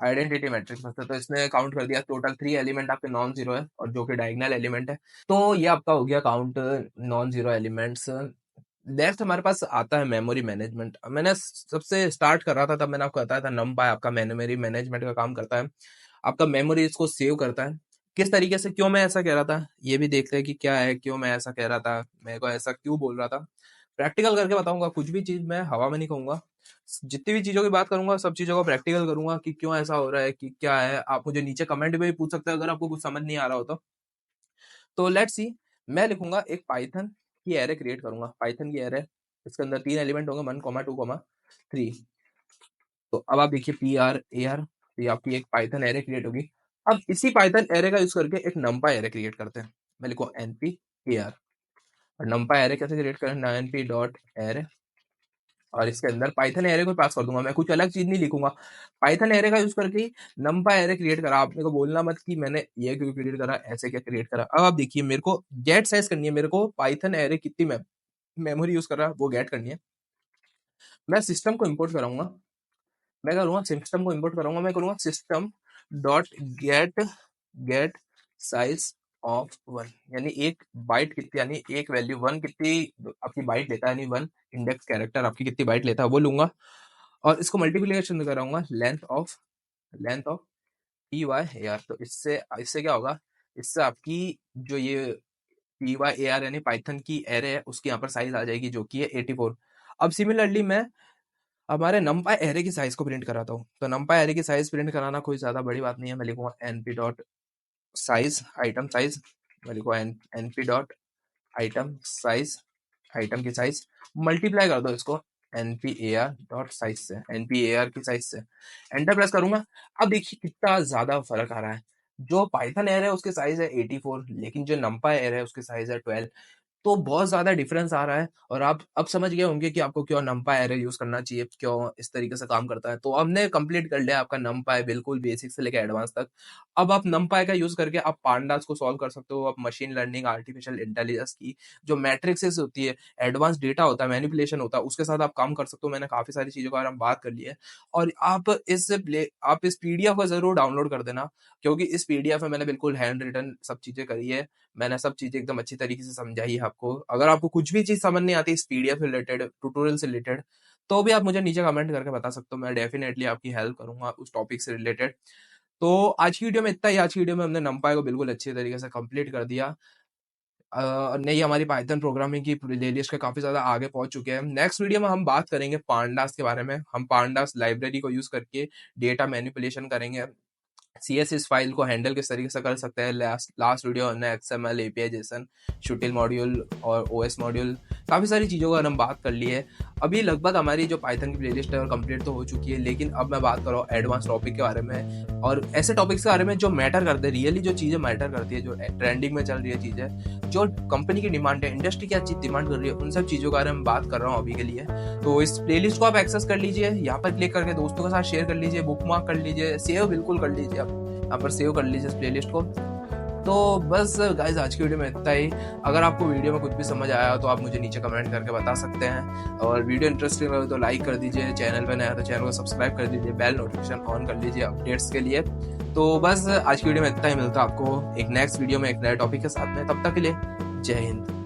आइडेंटिटी मैट्रिक्स में से। तो इसने काउंट कर दिया, टोटल 3 एलिमेंट आपके नॉन जीरो है और जो कि डायगोनल एलिमेंट है। तो ये आपका हो गया count non zero elements. Next हमारे पास आता है मेमोरी मैनेजमेंट। मैंने सबसे स्टार्ट कर रहा था तब मैंने आपको बताया था NumPy आपका मेमोरी मैनेजमेंट का काम करता है, आपका मेमोरी इसको सेव करता है। किस तरीके से, क्यों मैं ऐसा कह रहा था ये भी देखते हैं कि क्या है, क्यों मैं ऐसा कह रहा था, मेरे को ऐसा क्यों बोल रहा था। प्रैक्टिकल करके बताऊंगा, कुछ भी चीज मैं हवा में नहीं कहूंगा। जितनी भी चीजों की बात करूंगा सब चीजों को प्रैक्टिकल करूंगा कि क्यों ऐसा हो रहा है, कि क्या है। आप मुझे नीचे कमेंट में भी पूछ सकते हैं अगर आपको कुछ समझ नहीं आ रहा हो तो लेट्स सी। मैं लिखूंगा एक पाइथन की एरे क्रिएट करूंगा, पाइथन की एरे, इसके अंदर 3 एलिमेंट होंगे 1, 2, 3। तो अब आप देखिए PRAR, ये आपकी एक पाइथन एरे क्रिएट होगी। अब इसी पाइथन एरे का यूज करके एक NumPy एरे क्रिएट करते हैं। मैं लिखूँ np_ar, और NumPy एरे कैसे क्रिएट करें, np डॉट एरे, और इसके अंदर पाइथन एरे को पास कर दूंगा। मैं कुछ अलग चीज नहीं लिखूंगा, पाइथन एरे का यूज करके NumPy एरे क्रिएट करा। आपने को बोलना मत कि मैंने ये क्यों क्रिएट करा, ऐसे क्या क्रिएट करा। अब आप देखिए, मेरे को गेट साइज करनी है, मेरे को पाइथन एरे कितनी मेमोरी यूज कर रहा है वो गेट करनी है। मैं सिस्टम को इम्पोर्ट कराऊंगा, मैं करूंगा सिस्टम को इम्पोर्ट कराऊंगा, मैं करूंगा system dot gate size of 1, यानी एक बाइट कितनी, यानी एक वैल्यू 1 कितनी आपकी बाइट लेता है, यानी 1 इंडेक्स कैरेक्टर आपकी कितनी बाइट लेता है वो लूंगा। और इसको मल्टीप्लिकेशन कराऊंगा लेंथ ऑफ PYAR। तो इससे इससे क्या होगा, इससे आपकी जो ये PYAR यानी पाइथन की एरे है उसकी यहाँ पर साइज आ जाएगी जो कि है 84। अब सिमिलरली मैं हमारे NumPy एरे की साइज को प्रिंट कराता हूँ। तो NumPy एरे की साइज प्रिंट कराना कोई ज्यादा बड़ी बात नहीं है। मैं लिखूंगा np dot size item size, मैं लिखूंगा np dot item size, item की साइज मल्टीप्लाई कर दो इसको npar डॉट साइज से, npar की साइज से, एंटर प्रेस करूंगा। अब देखिए कितना ज्यादा फर्क आ रहा है। जो पाइथन एरे है उसके साइज है 84, लेकिन जो NumPy एरे है उसके साइज है 12। तो बहुत ज़्यादा डिफरेंस आ रहा है और आप अब समझ गए होंगे कि आपको क्यों NumPy एरे यूज़ करना चाहिए, क्यों इस तरीके से काम करता है। तो हमने कंप्लीट कर लिया आपका NumPy बिल्कुल बेसिक से लेकर एडवांस तक। अब आप NumPy का यूज़ करके आप पांडास को सॉल्व कर सकते हो। आप मशीन लर्निंग, आर्टिफिशियल इंटेलिजेंस की जो मैट्रिक्सेस होती है, एडवांस डेटा होता है, मैनिपुलेशन होता है, उसके साथ आप काम कर सकते हो। मैंने काफ़ी सारी चीज़ों के बारे में बात कर ली है। और आप इस PDF को ज़रूर डाउनलोड कर देना, क्योंकि इस PDF में मैंने बिल्कुल हैंड रिटन सब चीज़ें करी है। मैंने सब चीज़ें एकदम अच्छी तरीके से समझाई है आपको। अगर आपको कुछ भी चीज़ समझ नहीं आती इस PDF से रिलेटेड, ट्यूटोरियल से रिलेटेड, तो भी आप मुझे नीचे कमेंट करके बता सकते हो। मैं डेफिनेटली आपकी हेल्प करूंगा उस टॉपिक से रिलेटेड। तो आज की वीडियो में इतना ही। आज की वीडियो में हमने NumPy को बिल्कुल अच्छी तरीके से कंप्लीट कर दिया। नहीं, हमारी पाइथन प्रोग्रामिंग की प्लेलिस्ट के काफ़ी ज़्यादा आगे पहुंच चुके हैं। नेक्स्ट वीडियो में हम बात करेंगे पांडास के बारे में। हम पांडास लाइब्रेरी को यूज़ करके डेटा मैनिपुलेशन करेंगे, CSS फाइल को हैंडल किस तरीके से कर सकते हैं। लास्ट वीडियो हमने XML, API, JSON, Shuttle module और OS मॉड्यूल, काफ़ी सारी चीज़ों का हम बात कर ली है। अभी लगभग हमारी जो पाइथन की प्लेलिस्ट है और कंप्लीट तो हो चुकी है, लेकिन अब मैं बात कर रहा हूँ एडवांस टॉपिक के बारे में और ऐसे टॉपिक्स के बारे में जो मैटर करते हैं, रियली जो चीज़ें मैटर करती है, जो ट्रेंडिंग में चल रही है चीज़ें, जो कंपनी की डिमांड है, इंडस्ट्री क्या चीज़ डिमांड कर रही है, उन सब चीज़ों के बारे में बात कर रहा हूँ अभी के लिए। तो इस प्लेलिस्ट को आप एक्सेस कर लीजिए, यहाँ पर क्लिक करके दोस्तों के साथ शेयर कर लीजिए, बुकमार्क कर लीजिए, सेव बिल्कुल कर लीजिए, आप यहाँ पर सेव कर लीजिए इस प्लेलिस्ट को। तो बस गाइज आज की वीडियो में इतना ही। अगर आपको वीडियो में कुछ भी समझ आया तो आप मुझे नीचे कमेंट करके बता सकते हैं, और वीडियो इंटरेस्टिंग लगे तो लाइक कर दीजिए, चैनल पे नया तो चैनल को सब्सक्राइब कर दीजिए, बेल नोटिफिकेशन ऑन कर लीजिए अपडेट्स के लिए। तो बस आज की वीडियो में इतना ही। मिलता है आपको एक नेक्स्ट वीडियो में एक नए टॉपिक के साथ में। तब तक के लिए जय हिंद।